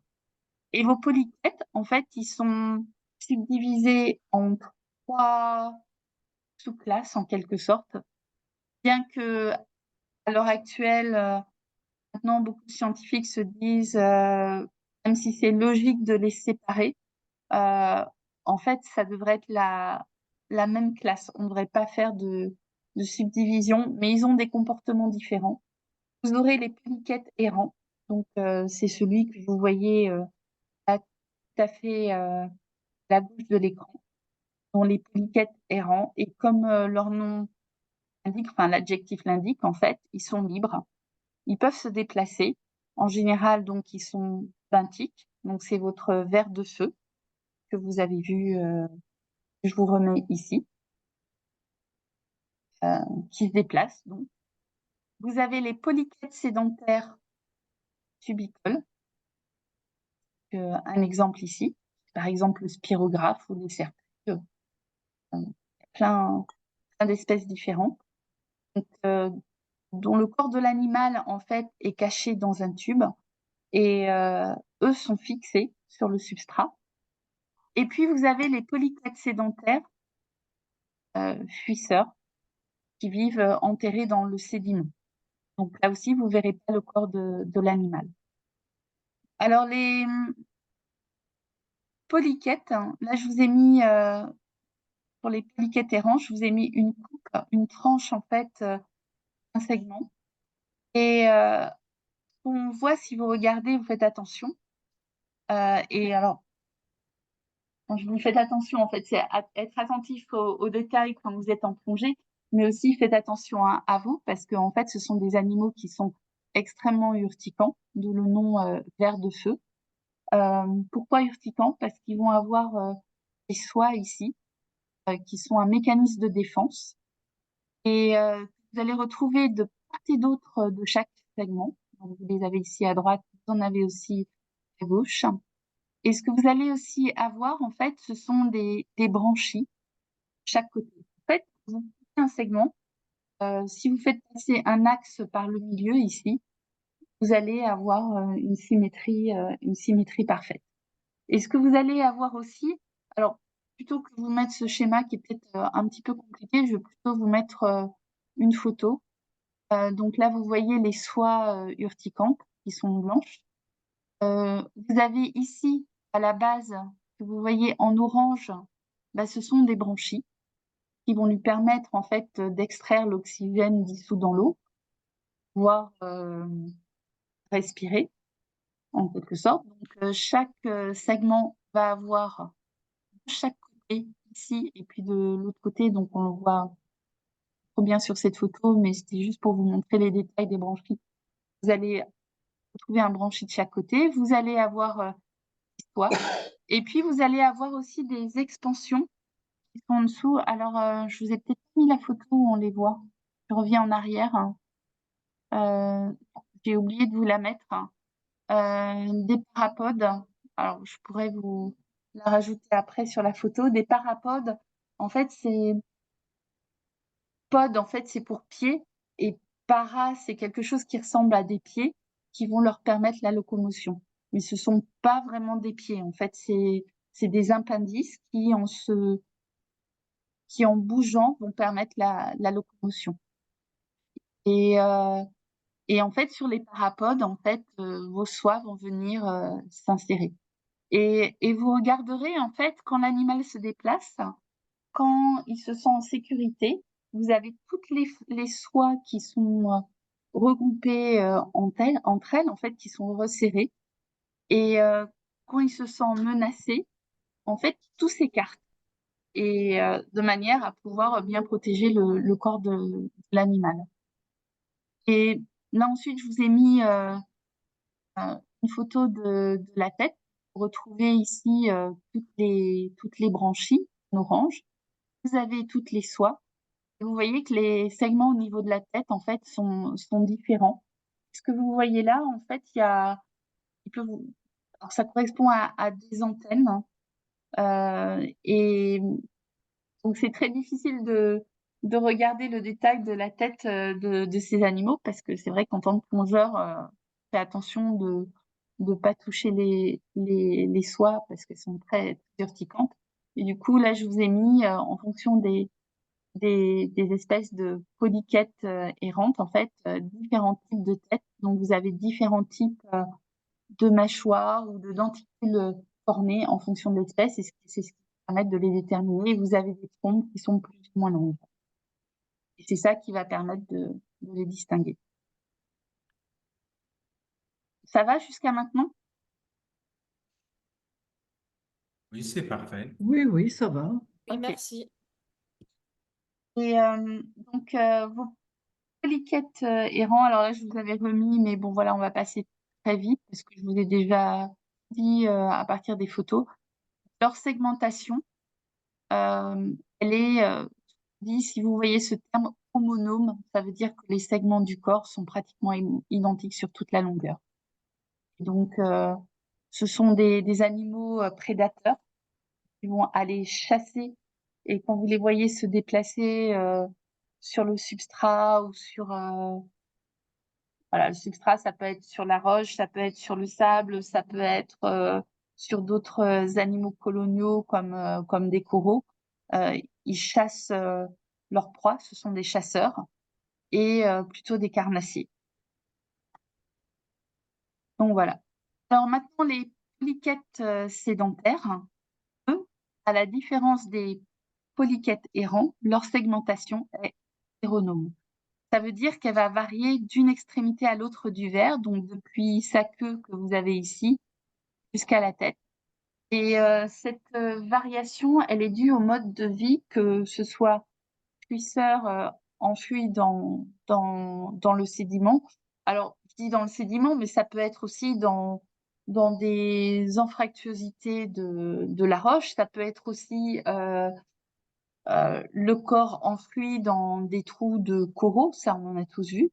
Et vos polyquettes, en fait, ils sont subdivisés en 3 sous-classes, en quelque sorte. Bien que, à l'heure actuelle, maintenant, beaucoup de scientifiques se disent, même si c'est logique de les séparer, en fait, ça devrait être la même classe. On ne devrait pas faire de subdivision, mais ils ont des comportements différents. Vous aurez les polyquettes errants, donc c'est celui que vous voyez là, tout à fait à la gauche de l'écran, dont les polyquettes errants, et comme leur nom l'indique, enfin l'adjectif l'indique, en fait, ils sont libres. Ils peuvent se déplacer. En général, donc, ils sont benthiques. Donc, c'est votre ver de feu que vous avez vu, que je vous remets ici, qui se déplace. Donc. Vous avez les polyquettes sédentaires tubicoles. Un exemple ici, par exemple le spirographe ou les cercles. Plein d'espèces différentes. Donc, dont le corps de l'animal, en fait, est caché dans un tube. Et eux sont fixés sur le substrat. Et puis, vous avez les polyquettes sédentaires, fuisseurs, qui vivent enterrés dans le sédiment. Donc là aussi, vous ne verrez pas le corps de l'animal. Alors, les polyquettes, là, je vous ai mis, pour les polyquettes errants, je vous ai mis une coupe, une tranche, en fait, un segment. Et on voit, si vous regardez, vous faites attention. Et alors, quand je vous faites attention, en fait, c'est être attentif aux détails quand vous êtes en plongée, mais aussi faites attention à vous, parce que en fait, ce sont des animaux qui sont extrêmement urticants, d'où le nom ver de feu. Pourquoi urticants? Parce qu'ils vont avoir des soies ici, qui sont un mécanisme de défense, et vous allez retrouver de part et d'autre de chaque segment. Donc, vous les avez ici à droite, vous en avez aussi à gauche. Et ce que vous allez aussi avoir, en fait, ce sont des branchies chaque côté. En fait, vous coupez un segment. Si vous faites passer un axe par le milieu ici, vous allez avoir une symétrie parfaite. Et ce que vous allez avoir aussi, alors plutôt que vous mettre ce schéma qui est peut-être un petit peu compliqué, je vais plutôt vous mettre une photo. Donc là, vous voyez les soies urticantes qui sont blanches. Vous avez ici, à la base, que vous voyez en orange, ce sont des branchies qui vont lui permettre en fait d'extraire l'oxygène dissous dans l'eau, voire respirer en quelque sorte. Donc chaque segment va avoir de chaque côté une ici et puis de l'autre côté, donc on le voit trop bien sur cette photo, mais c'était juste pour vous montrer les détails des branchies. Vous allez trouver un branchis de chaque côté. Vous allez avoir des soies. Et puis, vous allez avoir aussi des expansions qui sont en dessous. Alors, je vous ai peut-être mis la photo où on les voit. Je reviens en arrière. J'ai oublié de vous la mettre. Des parapodes. Alors, je pourrais vous la rajouter après sur la photo. Des parapodes, en fait, c'est pod, en fait, c'est pour pieds. Et para, c'est quelque chose qui ressemble à des pieds qui vont leur permettre la locomotion. Mais ce sont pas vraiment des pieds. En fait, c'est des appendices qui, en bougeant, vont permettre la locomotion. Et, et en fait, sur les parapodes, en fait, vos soies vont venir s'insérer. Et vous regarderez, en fait, quand l'animal se déplace, quand il se sent en sécurité, vous avez toutes les soies qui sont regroupées entre elles, en fait, qui sont resserrées. Et quand il se sent menacé, en fait, tout s'écarte. Et de manière à pouvoir bien protéger le corps de l'animal. Et là, ensuite, je vous ai mis une photo de la tête. Vous retrouvez ici toutes les branchies en orange. Vous avez toutes les soies. Et vous voyez que les segments au niveau de la tête, en fait, sont différents. Ce que vous voyez là, en fait, alors, ça correspond à des antennes. Et donc, c'est très difficile de regarder le détail de la tête de ces animaux parce que c'est vrai qu'en tant que plongeur, fait attention de ne pas toucher les soies parce qu'elles sont très, très urticantes. Et du coup, là, je vous ai mis en fonction des espèces de polychètes errantes, en fait, différents types de têtes. Donc, vous avez différents types de mâchoires ou de denticules cornées en fonction de l'espèce, et c'est ce qui permet de les déterminer. Et vous avez des trompes qui sont plus ou moins longues. Et c'est ça qui va permettre de les distinguer. Ça va jusqu'à maintenant?
Oui, c'est parfait.
Oui, oui, ça va.
Oui,
Ok.
merci.
Et donc, vos polychètes errants, alors là, je vous avais remis, mais bon, voilà, on va passer très vite parce que je vous ai déjà dit à partir des photos. Leur segmentation, elle est, si vous voyez ce terme homonome, ça veut dire que les segments du corps sont pratiquement identiques sur toute la longueur. Et donc, ce sont des animaux prédateurs qui vont aller chasser. Et quand vous les voyez se déplacer sur le substrat ou sur... voilà, le substrat, ça peut être sur la roche, ça peut être sur le sable, ça peut être sur d'autres animaux coloniaux comme des coraux. Ils chassent leurs proies, ce sont des chasseurs, et plutôt des carnassiers. Donc voilà. Alors maintenant, les polychètes sédentaires, eux, à la différence des polychètes errants, leur segmentation est hétéronome. Ça veut dire qu'elle va varier d'une extrémité à l'autre du ver, donc depuis sa queue que vous avez ici jusqu'à la tête. Et cette variation, elle est due au mode de vie, que ce soit cuisseur enfoui dans le sédiment. Alors, je dis dans le sédiment, mais ça peut être aussi dans des anfractuosités de la roche. Ça peut être aussi le corps enfoui dans des trous de coraux, ça on en a tous vu,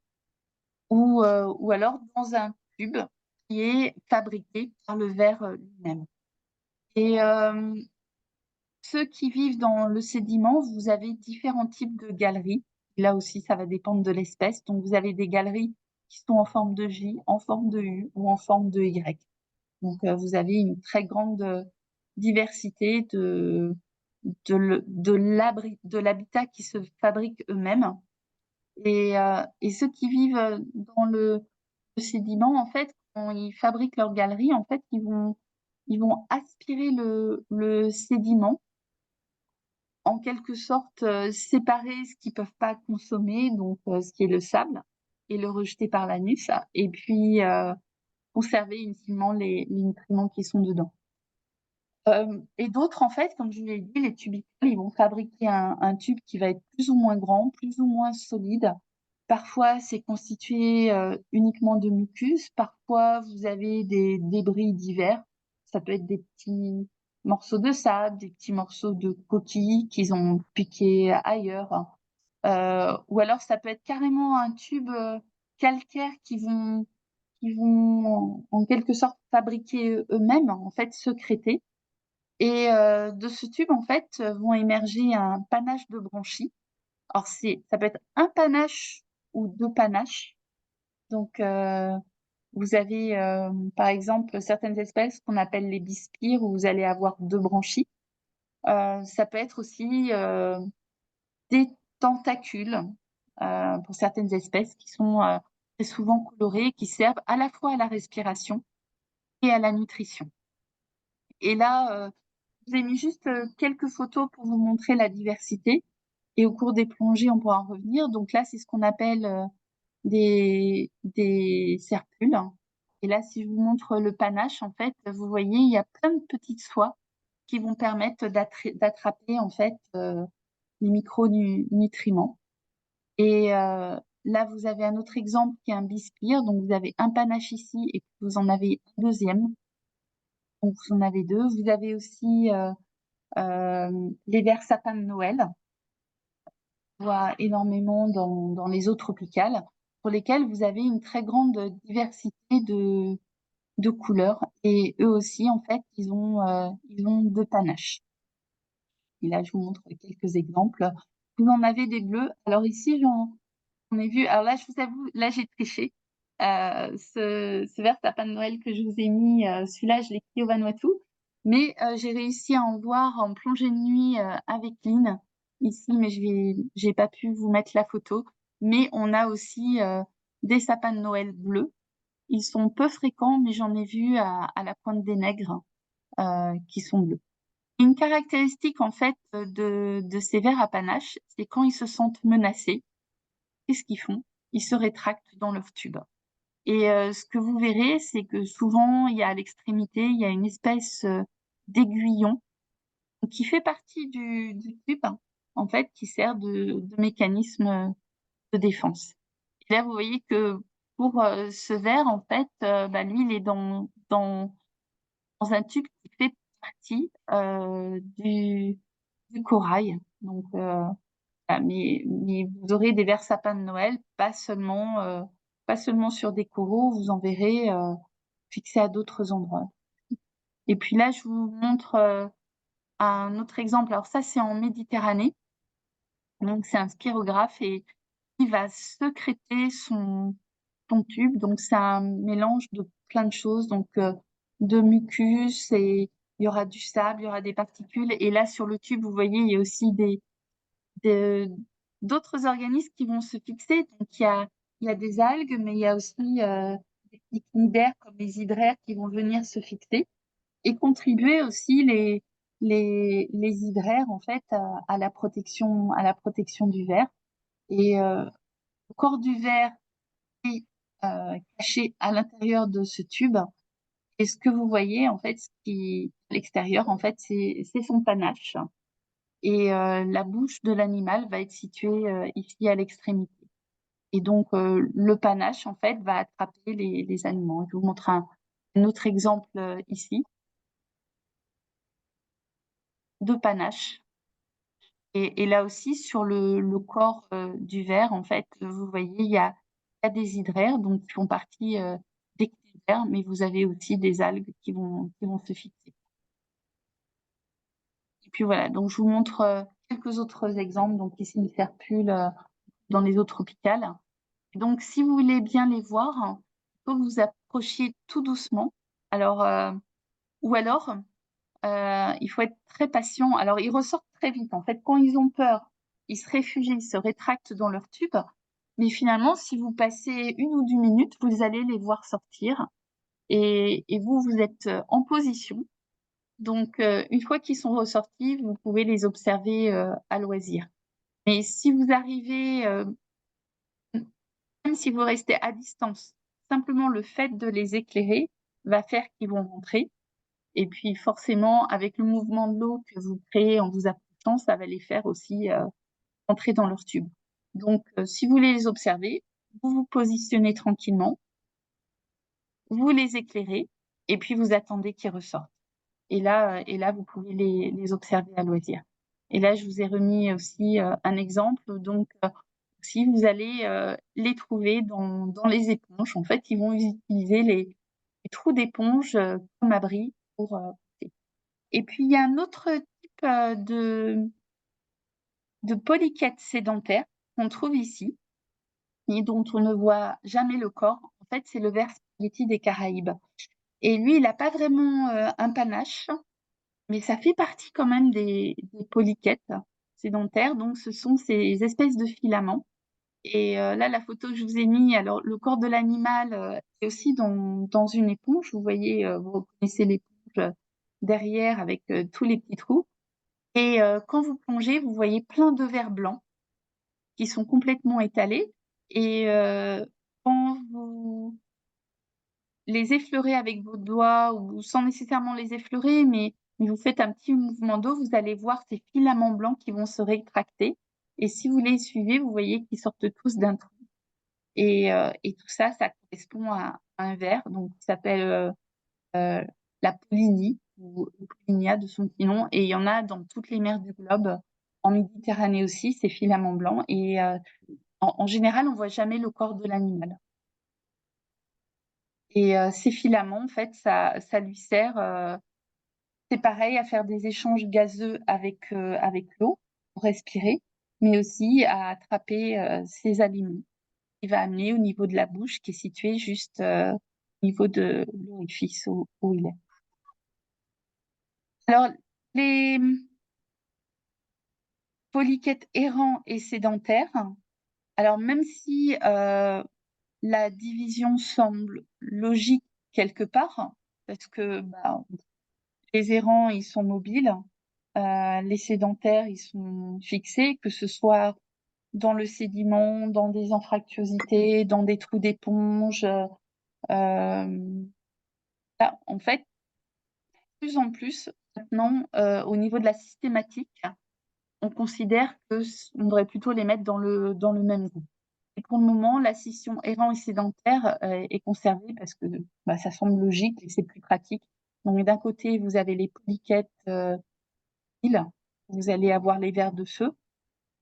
ou alors dans un tube qui est fabriqué par le ver lui-même. Et ceux qui vivent dans le sédiment, vous avez différents types de galeries. Là aussi, ça va dépendre de l'espèce. Donc, vous avez des galeries qui sont en forme de J, en forme de U ou en forme de Y. Donc, vous avez une très grande diversité de l'habitat qui se fabrique eux-mêmes. Et ceux qui vivent dans le sédiment, en fait, quand ils fabriquent leur galerie, en fait, ils vont aspirer le sédiment, en quelque sorte séparer ce qu'ils ne peuvent pas consommer, donc ce qui est le sable, et le rejeter par l'anus, et puis conserver inutilement les nutriments qui sont dedans. Et d'autres, en fait, comme je vous l'ai dit, les tubicales, ils vont fabriquer un tube qui va être plus ou moins grand, plus ou moins solide. Parfois, c'est constitué uniquement de mucus. Parfois, vous avez des débris divers. Ça peut être des petits morceaux de sable, des petits morceaux de coquilles qu'ils ont piqués ailleurs. Ou alors, ça peut être carrément un tube calcaire qu'ils vont en quelque sorte fabriquer eux-mêmes, en fait, sécréter. Et de ce tube, en fait, vont émerger un panache de branchies. Alors, ça peut être un panache ou deux panaches. Donc, vous avez, par exemple, certaines espèces qu'on appelle les bispires, où vous allez avoir deux branchies. Ça peut être aussi des tentacules pour certaines espèces qui sont très souvent colorées, qui servent à la fois à la respiration et à la nutrition. Et là, je vous ai mis juste quelques photos pour vous montrer la diversité. Et au cours des plongées, on pourra en revenir. Donc là, c'est ce qu'on appelle des serpules. Et là, si je vous montre le panache, en fait, vous voyez, il y a plein de petites soies qui vont permettre d'attraper en fait les micronutriments. Et là, vous avez un autre exemple qui est un bispire. Donc, vous avez un panache ici et puis vous en avez un deuxième. Donc, vous en avez deux. Vous avez aussi les vers sapins de Noël. On voit énormément dans les eaux tropicales, pour lesquelles vous avez une très grande diversité de couleurs. Et eux aussi, en fait, ils ont deux panaches. Et là, je vous montre quelques exemples. Vous en avez des bleus. Alors ici, j'en ai vu. Alors là, je vous avoue, là, j'ai triché. Ce vert sapin de Noël que je vous ai mis, celui-là, je l'ai pris au Vanuatu. Mais j'ai réussi à en voir en plongée de nuit avec Lynn ici, mais j'ai pas pu vous mettre la photo. Mais on a aussi des sapins de Noël bleus. Ils sont peu fréquents, mais j'en ai vu à la Pointe des Nègres qui sont bleus. Une caractéristique en fait de ces vers à panache, c'est quand ils se sentent menacés, qu'est-ce qu'ils font? Ils se rétractent dans leur tube. Et ce que vous verrez, c'est que souvent, il y a à l'extrémité, il y a une espèce d'aiguillon qui fait partie du tube, en fait, qui sert de mécanisme de défense. Et là, vous voyez que pour ce ver, en fait, lui, il est dans un tube qui fait partie du corail. Donc, mais vous aurez des vers sapins de Noël, pas seulement sur des coraux, vous en verrez fixés à d'autres endroits. Et puis là, je vous montre un autre exemple. Alors ça, c'est en Méditerranée. Donc, c'est un spirographe et il va sécréter son tube. Donc, c'est un mélange de plein de choses. Donc, de mucus et il y aura du sable, il y aura des particules. Et là, sur le tube, vous voyez, il y a aussi d'autres organismes qui vont se fixer. Donc, il y a des algues, mais il y a aussi des petits cnidaires comme les hydraires qui vont venir se fixer et contribuer aussi les hydraires en fait à la protection du ver. Et le corps du ver est caché à l'intérieur de ce tube. Et ce que vous voyez en fait, ce qui à l'extérieur en fait, c'est son panache. Et la bouche de l'animal va être située ici à l'extrémité. Et donc, le panache, en fait, va attraper les aliments. Je vous montre un autre exemple ici de panache. Et là aussi, sur le corps du ver, en fait, vous voyez, il y a des hydraires, donc qui font partie des cnidaires, mais vous avez aussi des algues qui vont se fixer. Et puis voilà, donc je vous montre quelques autres exemples. Donc ici, une serpule dans les eaux tropicales. Donc, si vous voulez bien les voir, il faut que vous approchiez tout doucement. Alors, ou alors, il faut être très patient. Alors, ils ressortent très vite. En fait, quand ils ont peur, ils se réfugient, ils se rétractent dans leur tube. Mais finalement, si vous passez 1 ou 2 minutes, vous allez les voir sortir. Et vous êtes en position. Donc, une fois qu'ils sont ressortis, vous pouvez les observer à loisir. Mais si vous arrivez même si vous restez à distance, simplement le fait de les éclairer va faire qu'ils vont rentrer. Et puis forcément, avec le mouvement de l'eau que vous créez en vous approchant, ça va les faire aussi entrer dans leur tube. Donc, si vous voulez les observer, vous vous positionnez tranquillement, vous les éclairez, et puis vous attendez qu'ils ressortent. Et là, vous pouvez les observer à loisir. Et là, je vous ai remis aussi un exemple. Donc, si vous allez les trouver dans les éponges, en fait, ils vont utiliser les trous d'éponge comme abri pour. Et puis, il y a un autre type de polychète sédentaire qu'on trouve ici et dont on ne voit jamais le corps. En fait, c'est le ver spaghetti des Caraïbes. Et lui, il n'a pas vraiment un panache, mais ça fait partie quand même des polychètes sédentaires. Donc, ce sont ces espèces de filaments. Et là, la photo que je vous ai mis, alors le corps de l'animal est aussi dans une éponge. Vous voyez, vous reconnaissez l'éponge derrière avec tous les petits trous. Et quand vous plongez, vous voyez plein de vers blancs qui sont complètement étalés. Et quand vous les effleurez avec vos doigts ou sans nécessairement les effleurer, mais vous faites un petit mouvement d'eau, vous allez voir ces filaments blancs qui vont se rétracter. Et si vous les suivez, vous voyez qu'ils sortent tous d'un trou. Et tout ça, ça correspond à un ver, donc qui s'appelle la Polynie, ou Polynia de son petit nom. Et il y en a dans toutes les mers du globe, en Méditerranée aussi, ces filaments blancs. Et en général, on ne voit jamais le corps de l'animal. Et ces filaments, en fait, ça lui sert, c'est pareil, à faire des échanges gazeux avec l'eau pour respirer, mais aussi à attraper ses aliments. Il va amener au niveau de la bouche qui est située juste au niveau de l'orifice où il est. Alors, les polychètes errants et sédentaires, alors même si la division semble logique quelque part, parce que les errants, ils sont mobiles, les sédentaires, ils sont fixés, que ce soit dans le sédiment, dans des anfractuosités, dans des trous d'éponge. Là, en fait, de plus en plus, maintenant, au niveau de la systématique, on considère qu'on devrait plutôt les mettre dans le même groupe. Et pour le moment, la scission errant et sédentaire est conservée parce que ça semble logique et c'est plus pratique. Donc, d'un côté, vous avez les polychètes vous allez avoir les vers de feu.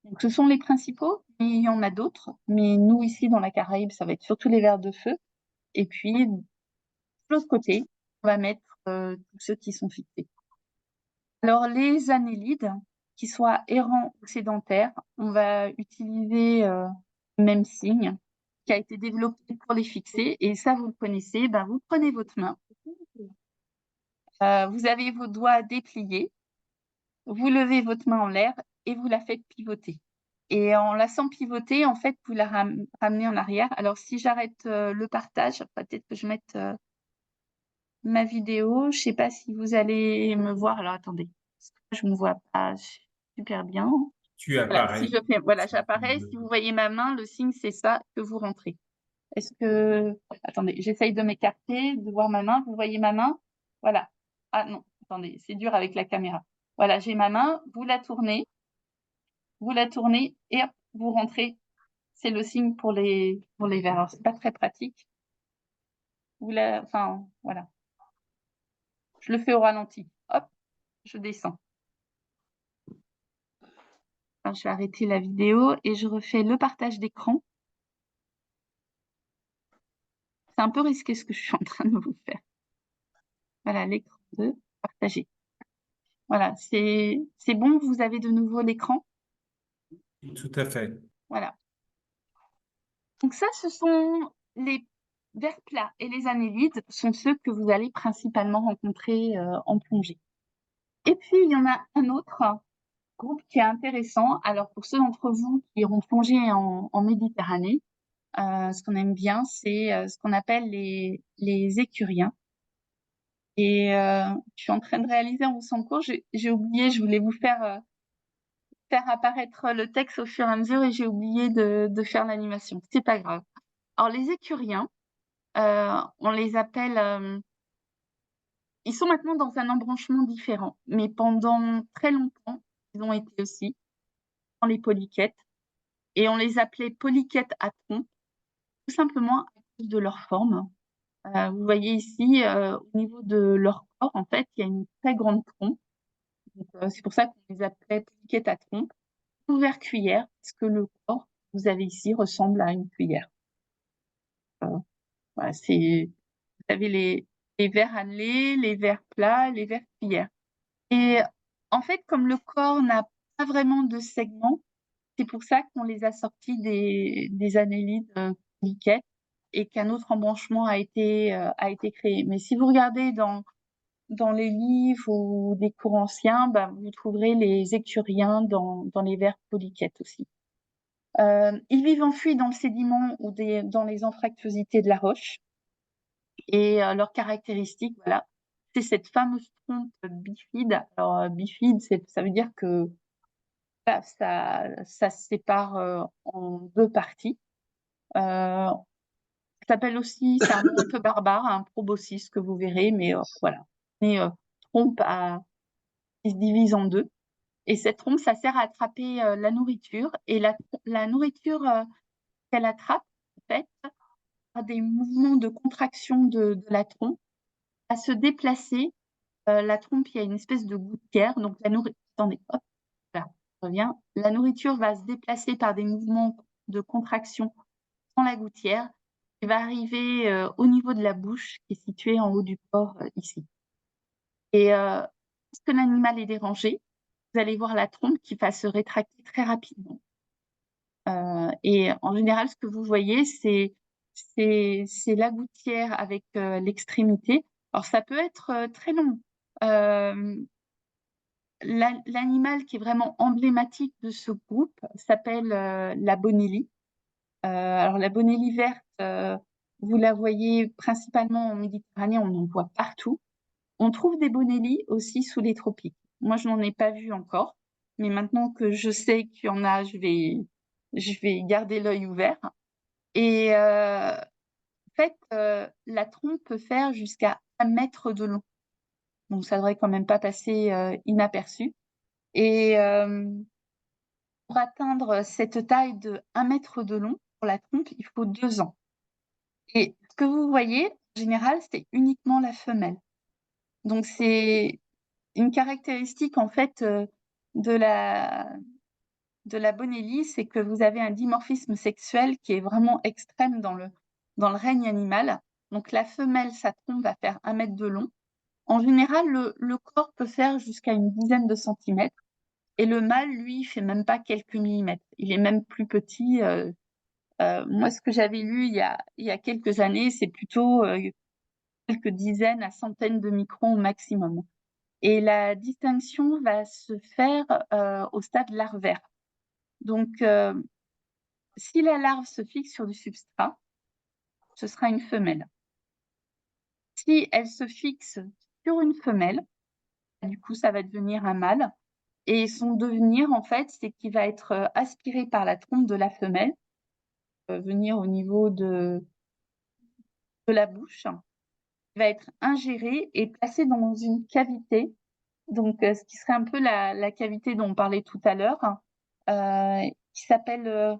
Donc, ce sont les principaux, mais il y en a d'autres. Mais nous, ici, dans la Caraïbe, ça va être surtout les vers de feu. Et puis, de l'autre côté, on va mettre tous ceux qui sont fixés. Alors, les annélides, qu'ils soient errants ou sédentaires, on va utiliser le même signe qui a été développé pour les fixer. Et ça, vous le connaissez. Vous prenez votre main. Vous avez vos doigts dépliés. Vous levez votre main en l'air et vous la faites pivoter. Et en la laissant pivoter, en fait, vous la ramenez en arrière. Alors, si j'arrête le partage, peut-être que je mette ma vidéo. Je ne sais pas si vous allez me voir. Alors, attendez. Je ne me vois pas super bien.
Tu
Voilà,
apparais.
si je fais, voilà, j'apparais. Si vous voyez ma main, le signe, c'est ça que vous rentrez. Est-ce que... Attendez, j'essaye de m'écarter, de voir ma main. Vous voyez ma main? Voilà. Ah non, attendez, c'est dur avec la caméra. Voilà, j'ai ma main, vous la tournez et hop, vous rentrez. C'est le signe pour les vers. Alors, c'est pas très pratique. Enfin, voilà. Je le fais au ralenti. Hop, je descends. Alors, je vais arrêter la vidéo et je refais le partage d'écran. C'est un peu risqué ce que je suis en train de vous faire. Voilà, l'écran de partager. Voilà, c'est bon, vous avez de nouveau l'écran.
Tout à fait.
Voilà. Donc ça, ce sont les vers plats et les annélides sont ceux que vous allez principalement rencontrer en plongée. Et puis, il y en a un autre groupe qui est intéressant. Alors, pour ceux d'entre vous qui iront plonger en Méditerranée, ce qu'on aime bien, c'est ce qu'on appelle les écuriens. Et je suis en train de réaliser en faisant cours, j'ai oublié, je voulais vous faire apparaître le texte au fur et à mesure et j'ai oublié de faire l'animation. C'est pas grave. Alors, les écuriens, on les appelle ils sont maintenant dans un embranchement différent, mais pendant très longtemps, ils ont été aussi dans les polychètes, et on les appelait polychètes à trompe, tout simplement à cause de leur forme. Vous voyez ici, au niveau de leur corps, en fait, il y a une très grande trompe. Donc, c'est pour ça qu'on les appelait polychètes à trompe, ouvert cuillère, parce que le corps que vous avez ici ressemble à une cuillère. Voilà, vous avez les verres à lait, les verres plats, les verres cuillères. Et en fait, comme le corps n'a pas vraiment de segments, c'est pour ça qu'on les a sortis des annélides polychètes et qu'un autre embranchement a été créé. Mais si vous regardez dans les livres ou des cours anciens, vous trouverez les écuriens dans les vers polychètes aussi. Ils vivent enfouis dans le sédiment ou dans les anfractuosités de la roche. Et leurs caractéristiques, voilà, c'est cette fameuse trompe bifide. Alors, bifide, ça veut dire que ça se sépare en deux parties. Ça s'appelle aussi, c'est un nom un peu barbare, un proboscis que vous verrez, mais voilà. Mais trompe qui se divise en deux. Et cette trompe, ça sert à attraper la nourriture. Et la nourriture qu'elle attrape, en fait, par des mouvements de contraction de la trompe, à se déplacer. La trompe, il y a une espèce de gouttière. Donc la nourriture, attendez, hop, là, je reviens. La nourriture va se déplacer par des mouvements de contraction dans la gouttière et va arriver au niveau de la bouche qui est située en haut du corps ici. Et lorsque l'animal est dérangé, vous allez voir la trompe qui va se rétracter très rapidement. Et en général, ce que vous voyez, c'est la gouttière avec l'extrémité. Alors, ça peut être très long. L'animal qui est vraiment emblématique de ce groupe s'appelle la bonellie. Alors, la bonellie verte, vous la voyez principalement en Méditerranée, on en voit partout. On trouve des bonellies aussi sous les tropiques. Moi, je n'en ai pas vu encore, mais maintenant que je sais qu'il y en a, je vais garder l'œil ouvert. Et en fait, la trompe peut faire jusqu'à 1 mètre de long. Donc, ça devrait quand même pas passer inaperçu. Et pour atteindre cette taille de 1 mètre de long pour la trompe, il faut 2 ans. Et ce que vous voyez, en général, c'est uniquement la femelle. Donc, c'est une caractéristique, en fait, de la bonellie, c'est que vous avez un dimorphisme sexuel qui est vraiment extrême dans le règne animal. Donc, la femelle, sa trompe va faire 1 mètre de long. En général, le corps peut faire jusqu'à une dizaine de centimètres. Et le mâle, lui, il fait même pas quelques millimètres. Il est même plus petit. Moi, ce que j'avais lu il y a quelques années, c'est plutôt quelques dizaines à centaines de microns au maximum. Et la distinction va se faire au stade larvaire. Donc, si la larve se fixe sur du substrat, ce sera une femelle. Si elle se fixe sur une femelle, du coup, ça va devenir un mâle. Et son devenir, en fait, c'est qu'il va être aspiré par la trompe de la femelle, venir au niveau de la bouche. Il va être ingéré et placé dans une cavité. Donc, ce qui serait un peu la cavité dont on parlait tout à l'heure, qui s'appelle,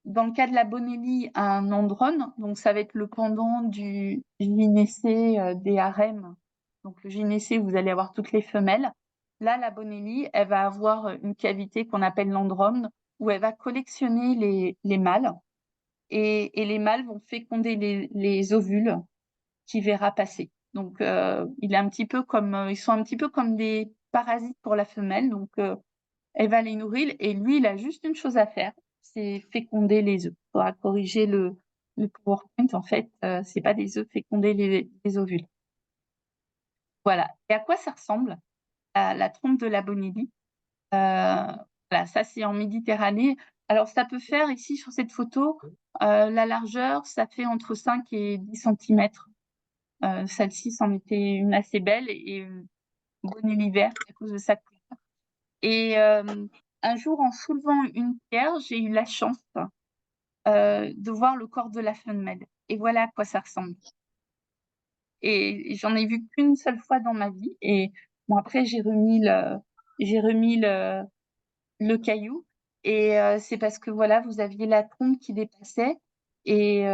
dans le cas de la bonellie, un androne. Donc, ça va être le pendant du gynécée des harems. Donc, le gynécée, vous allez avoir toutes les femelles. Là, la bonellie, elle va avoir une cavité qu'on appelle l'androne, où elle va collectionner les mâles. Et les mâles vont féconder les ovules qu'il verra passer. Donc, ils sont un petit peu comme des parasites pour la femelle. Donc, elle va les nourrir et lui, il a juste une chose à faire, c'est féconder les œufs. Il faudra corriger le PowerPoint. En fait, c'est pas des œufs, féconder les ovules. Voilà. Et à quoi ça ressemble la trompe de la bonellie? Voilà, ça c'est en Méditerranée. Alors, ça peut faire ici sur cette photo, la largeur, ça fait entre 5 et 10 centimètres. Celle-ci, c'en était une assez belle et bonellie verte à cause de sa couleur. Et un jour, en soulevant une pierre, j'ai eu la chance de voir le corps de la femelle. Et voilà à quoi ça ressemble. et j'en ai vu qu'une seule fois dans ma vie. Et bon, après, j'ai remis le caillou. Et c'est parce que voilà, vous aviez la trompe qui dépassait. Et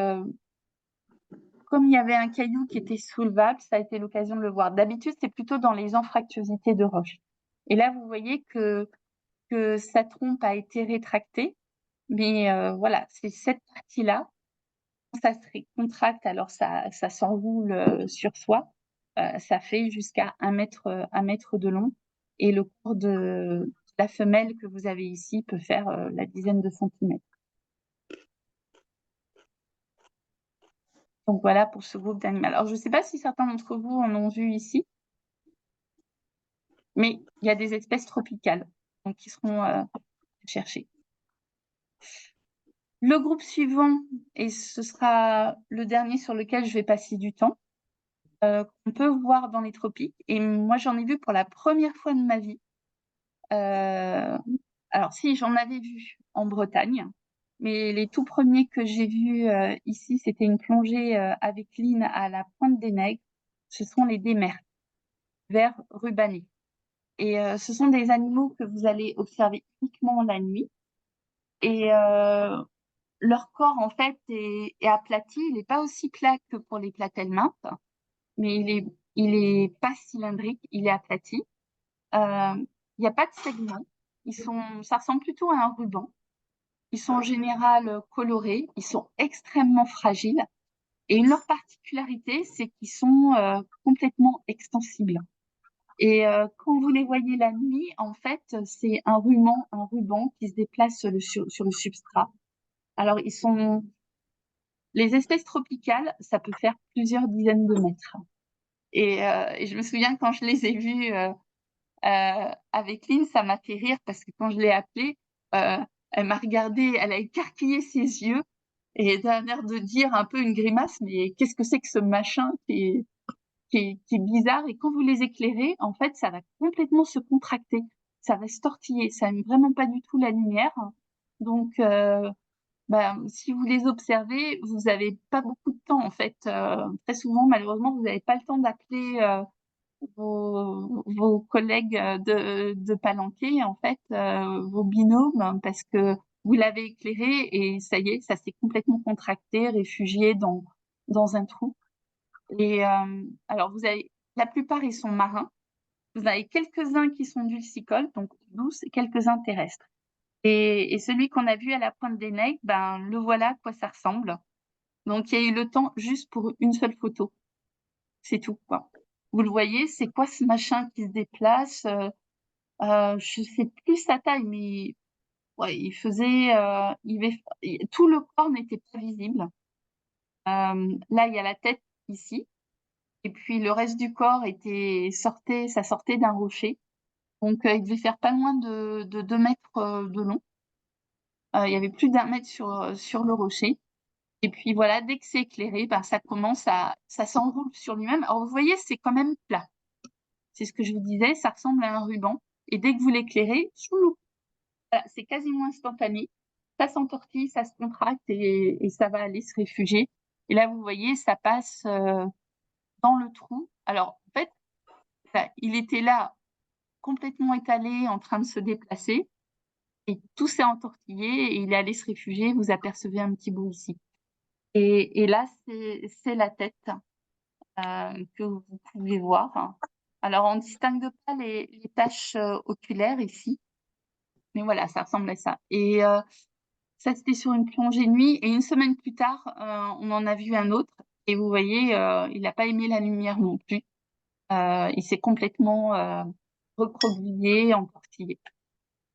comme il y avait un caillou qui était soulevable, ça a été l'occasion de le voir. D'habitude, c'est plutôt dans les anfractuosités de roche. Et là, vous voyez que sa trompe a été rétractée. Mais voilà, c'est cette partie-là. Ça se contracte, alors ça s'enroule sur soi. Ça fait jusqu'à 1 mètre de long. Et le corps de la femelle que vous avez ici peut faire la dizaine de centimètres. Donc voilà pour ce groupe d'animaux. Alors je ne sais pas si certains d'entre vous en ont vu ici, mais il y a des espèces tropicales donc qui seront cherchées. Le groupe suivant, et ce sera le dernier sur lequel je vais passer du temps, qu'on peut voir dans les tropiques. Et moi, j'en ai vu pour la première fois de ma vie. Alors, si, j'en avais vu en Bretagne, mais les tout premiers que j'ai vus ici, c'était une plongée avec Lynn à la Pointe des Nègres. Ce sont les démers, vers rubanés. Et ce sont des animaux que vous allez observer uniquement la nuit. Et leur corps, en fait, est aplati. Il n'est pas aussi plat que pour les platelles minces, mais il est pas cylindrique, il est aplati. Il n'y a pas de segments. Ça ressemble plutôt à un ruban. Ils sont en général colorés, ils sont extrêmement fragiles. Et leur particularité, c'est qu'ils sont complètement extensibles. Et quand vous les voyez la nuit, en fait, c'est un ruban qui se déplace sur le substrat. Alors, les espèces tropicales, ça peut faire plusieurs dizaines de mètres. Et je me souviens quand je les ai vus avec Lynn, ça m'a fait rire parce que quand je l'ai appelée, elle m'a regardée, elle a écarquillé ses yeux et elle a l'air de dire un peu une grimace, mais qu'est-ce que c'est que ce machin qui est bizarre? Et quand vous les éclairez, en fait, ça va complètement se contracter, ça va se tortiller, ça n'aime vraiment pas du tout la lumière. Donc, si vous les observez, vous n'avez pas beaucoup de temps en fait. Très souvent, malheureusement, vous n'avez pas le temps d'appeler vos collègues de palanquée, en fait, vos binômes, parce que vous l'avez éclairé et ça y est, ça s'est complètement contracté, réfugié dans un trou. Et alors, la plupart, ils sont marins. Vous avez quelques-uns qui sont dulcicoles, donc douces, et quelques-uns terrestres. Et celui qu'on a vu à la Pointe des Nègres, le voilà à quoi ça ressemble. Donc, il y a eu le temps juste pour une seule photo. C'est tout, quoi. Vous le voyez, c'est quoi ce machin qui se déplace? Je sais plus sa taille, mais ouais, tout le corps n'était pas visible. Là, il y a la tête ici, et puis le reste du corps ça sortait d'un rocher. Donc, il devait faire pas loin de 2 mètres de long. Il y avait plus d'1 mètre sur le rocher. Et puis voilà, dès que c'est éclairé, ça s'enroule sur lui-même. Alors vous voyez, c'est quand même plat. C'est ce que je vous disais, ça ressemble à un ruban. Et dès que vous l'éclairez, voilà, c'est quasiment instantané. Ça s'entortille, ça se contracte et ça va aller se réfugier. Et là, vous voyez, ça passe dans le trou. Alors, en fait, il était là, complètement étalé, en train de se déplacer. Et tout s'est entortillé et il est allé se réfugier. Vous apercevez un petit bout ici. Et là, c'est la tête que vous pouvez voir. Alors, on ne distingue pas les taches oculaires ici, mais voilà, ça ressemble à ça. Et ça, c'était sur une plongée nuit. Et une semaine plus tard, on en a vu un autre. Et vous voyez, il n'a pas aimé la lumière non plus. Il s'est complètement recroquevillé, entortillé.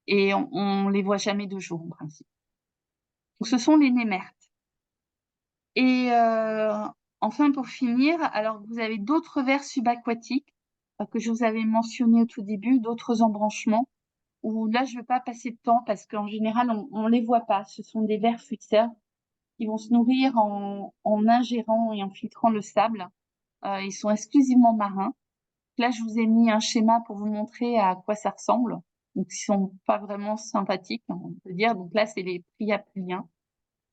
Et on les voit jamais de jour, en principe. Donc, ce sont les némertes. Et enfin, pour finir, alors vous avez d'autres vers subaquatiques que je vous avais mentionnés au tout début, d'autres embranchements, où là, je ne vais pas passer de temps parce qu'en général, on ne les voit pas. Ce sont des vers fuxeurs qui vont se nourrir en ingérant et en filtrant le sable. Ils sont exclusivement marins. Là, je vous ai mis un schéma pour vous montrer à quoi ça ressemble. Donc, ils sont pas vraiment sympathiques, on peut dire. Donc là, c'est les priapuliens.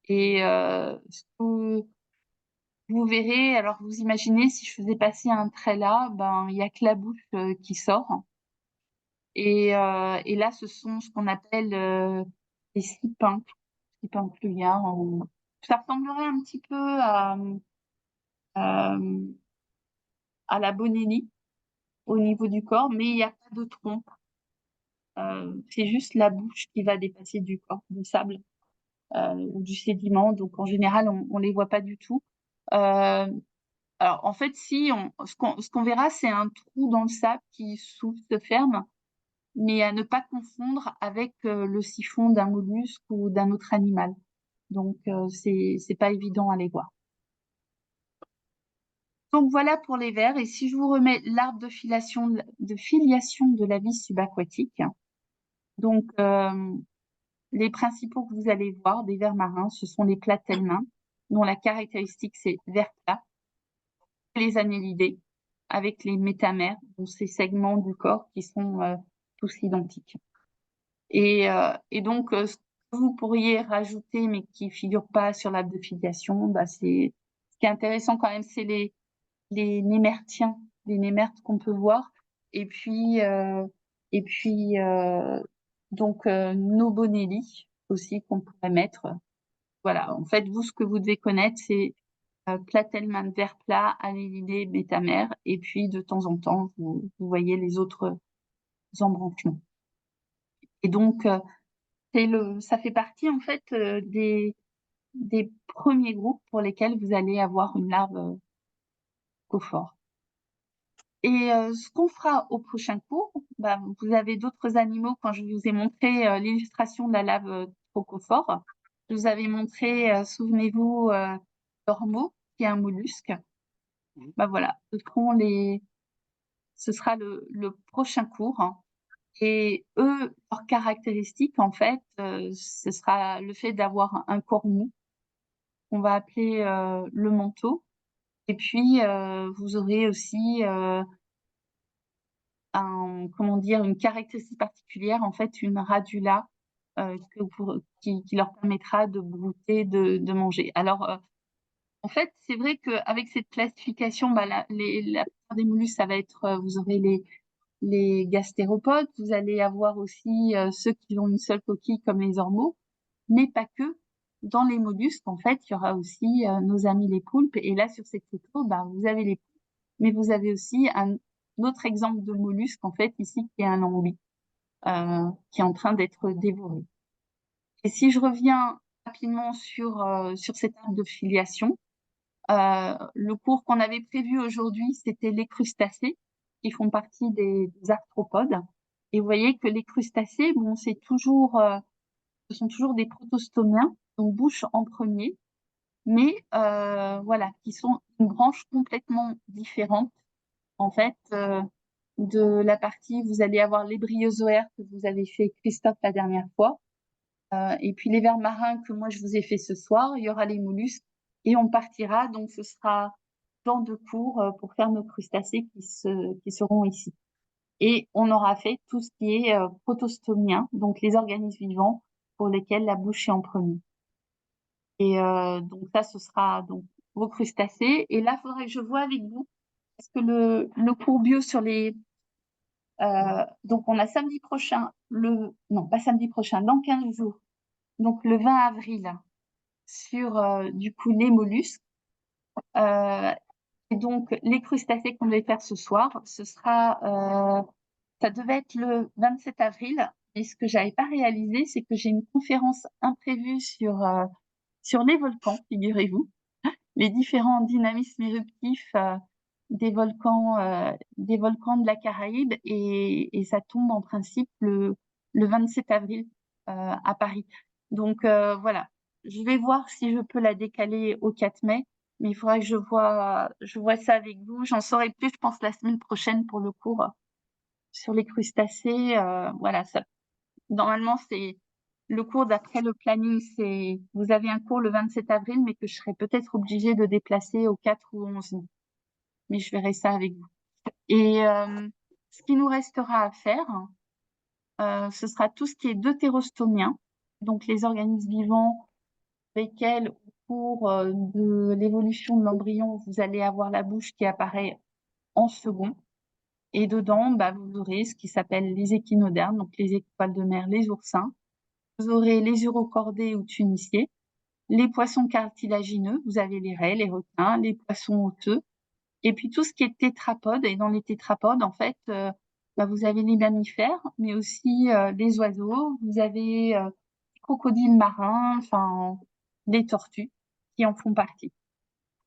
Et vous verrez, alors vous imaginez si je faisais passer un trait là, ben, il n'y a que la bouche qui sort. Et là, ce sont ce qu'on appelle les sipinclulia. Ça ressemblerait un petit peu euh, à la bonelli au niveau du corps, mais il n'y a pas de trompe. C'est juste la bouche qui va dépasser du corps, du sable ou du sédiment. Donc, en général, on les voit pas du tout. Alors, en fait, si ce qu'on verra, c'est un trou dans le sable qui s'ouvre, se ferme, mais à ne pas confondre avec le siphon d'un mollusque ou d'un autre animal. Donc, c'est pas évident à les voir. Donc, voilà pour les vers. Et si je vous remets l'arbre de filiation de la vie subaquatique, donc, les principaux que vous allez voir des vers marins, ce sont les platelmins, dont la caractéristique c'est vers plat, les annélidés, avec les métamères, donc ces segments du corps qui sont tous identiques. Et donc, ce que vous pourriez rajouter, mais qui ne figure pas sur l'arbre de filiation, bah, ce qui est intéressant quand même, c'est les némertiens, les némertes qu'on peut voir. Et puis donc, nos bonelli aussi qu'on pourrait mettre. Voilà, en fait, vous, ce que vous devez connaître, c'est platelmin vers plat, annélidé, métamère. Et puis, de temps en temps, vous voyez les autres embranchements. Et donc, ça fait partie, en fait, des premiers groupes pour lesquels vous allez avoir une larve cophore. Et ce qu'on fera au prochain cours, bah, vous avez d'autres animaux. Quand je vous ai montré l'illustration de la larve trochophore, je vous avais montré, souvenez-vous, l'ormeau, qui est un mollusque. Bah, voilà, ce sera le prochain cours. Hein. Et eux, leur caractéristique, en fait, ce sera le fait d'avoir un corps mou, qu'on va appeler le manteau. Et puis, vous aurez aussi une caractéristique particulière, en fait, une radula qui leur permettra de brouter, de manger. Alors, en fait, c'est vrai qu'avec cette classification, bah, la plupart des mollusques, ça va être, vous aurez les gastéropodes, vous allez avoir aussi ceux qui ont une seule coquille comme les ormeaux, mais pas que. Dans les mollusques, en fait, il y aura aussi nos amis les poulpes. Et là, sur cette photo, bah, vous avez les poulpes, mais vous avez aussi un autre exemple de mollusque, en fait, ici, qui est un lambi, qui est en train d'être dévoré. Et si je reviens rapidement sur cette arbre de filiation, le cours qu'on avait prévu aujourd'hui, c'était les crustacés, qui font partie des arthropodes. Et vous voyez que les crustacés, bon, ce sont toujours des protostomiens, donc bouche en premier, mais voilà, qui sont une branche complètement différente, en fait, de la partie, vous allez avoir les bryozoaires que vous avez fait, Christophe, la dernière fois, et puis les vers marins que moi je vous ai fait ce soir, il y aura les mollusques, et on partira, donc ce sera dans 2 cours pour faire nos crustacés qui seront ici. Et on aura fait tout ce qui est protostomien, donc les organismes vivants pour lesquels la bouche est en premier. Et donc ça, ce sera donc vos crustacés. Et là, il faudrait que je vois avec vous, parce que le cours bio sur les... donc on a samedi prochain, non pas samedi prochain, dans 15 jours, donc le 20 avril, sur du coup les mollusques. Et donc les crustacés qu'on devait faire ce soir, ça devait être le 27 avril. Et ce que j'avais pas réalisé, c'est que j'ai une conférence imprévue sur les volcans, figurez-vous, les différents dynamismes éruptifs des volcans de la Caraïbe, et ça tombe en principe le 27 avril à Paris. Donc voilà, je vais voir si je peux la décaler au 4 mai, mais il faudra que je vois ça avec vous. J'en saurai plus, je pense, la semaine prochaine pour le cours sur les crustacés. Voilà, ça, normalement, c'est le cours d'après le planning, vous avez un cours le 27 avril, mais que je serai peut-être obligée de déplacer au 4 ou 11 mai. Mais je verrai ça avec vous. Et ce qui nous restera à faire, ce sera tout ce qui est deutérostomien, donc les organismes vivants lesquels cours de l'évolution de l'embryon, vous allez avoir la bouche qui apparaît en second. Et dedans, vous aurez ce qui s'appelle les échinodermes, donc les étoiles de mer, les oursins. Vous aurez les urocordés ou tuniciers, les poissons cartilagineux, vous avez les raies, les requins, les poissons osseux, et puis tout ce qui est tétrapode. Et dans les tétrapodes, en fait, vous avez les mammifères, mais aussi les oiseaux, vous avez les crocodiles marins, enfin les tortues qui en font partie.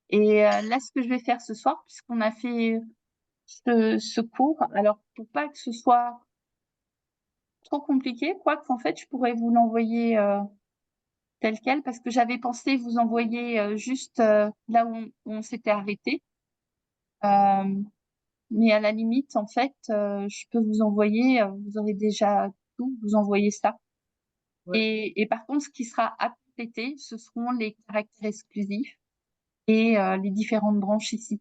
Et là, ce que je vais faire ce soir, puisqu'on a fait ce cours, alors pour pas que ce soit trop compliqué, quoique en fait, je pourrais vous l'envoyer tel quel, parce que j'avais pensé vous envoyer juste là où on s'était arrêté. Mais à la limite, en fait, je peux vous envoyer, vous aurez déjà tout, vous envoyer ça.
Ouais.
Et par contre, ce qui sera à compléter, ce seront les caractères exclusifs et les différentes branches ici.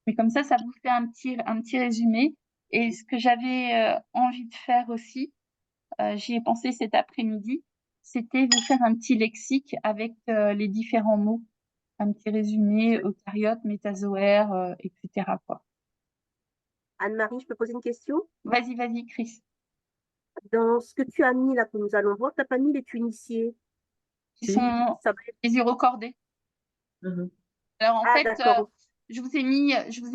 Mais comme ça vous fait un petit résumé. Et ce que j'avais envie de faire aussi, j'y ai pensé cet après-midi, c'était vous faire un petit lexique avec les différents mots, un petit résumé, eucaryote, métazoaire, etc., quoi.
Anne-Marie, je peux poser une question?
Vas-y, Chris.
Dans ce que tu as mis là, que nous allons voir, tu n'as pas mis les tuniciers.
Ils sont
Ça va être...
les urocordés.
Mhm.
Alors en
Ah,
fait,
d'accord.
je vous ai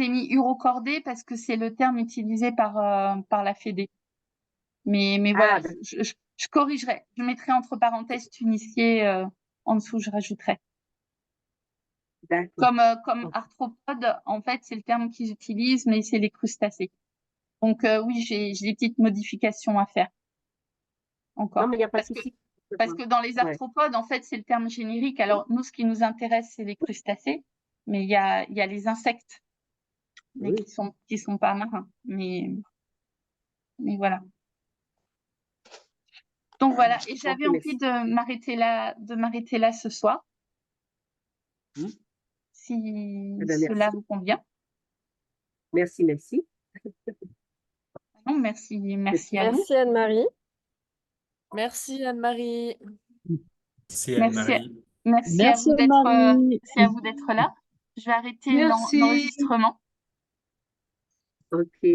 mis urocordés parce que c'est le terme utilisé par la Fédé. Mais voilà,
Ah, d'accord.
je corrigerai. Je mettrai entre parenthèses tunicier en dessous, je rajouterai.
D'accord.
Comme arthropode, en fait, c'est le terme qu'ils utilisent, mais c'est les crustacés. Donc oui, j'ai des petites modifications à faire encore.
Non, mais il n'y a pas de souci.
Parce que dans les
Ouais.
arthropodes, en fait, c'est le terme générique. Alors nous, ce qui nous intéresse, c'est les crustacés, mais il y a les insectes, mais
Oui.
qui sont pas marins. Mais voilà. Donc voilà, et j'avais
Ok,
envie de m'arrêter là ce soir, si
Eh ben,
cela
merci.
vous convient.
Merci.
Non, merci à vous.
Merci Anne-Marie. Merci Anne-Marie.
C'est
Merci,
Anne-Marie.
merci à
Merci
vous
Anne-Marie.
merci à vous d'être là. Je vais arrêter
Merci.
l'enregistrement.
Ok.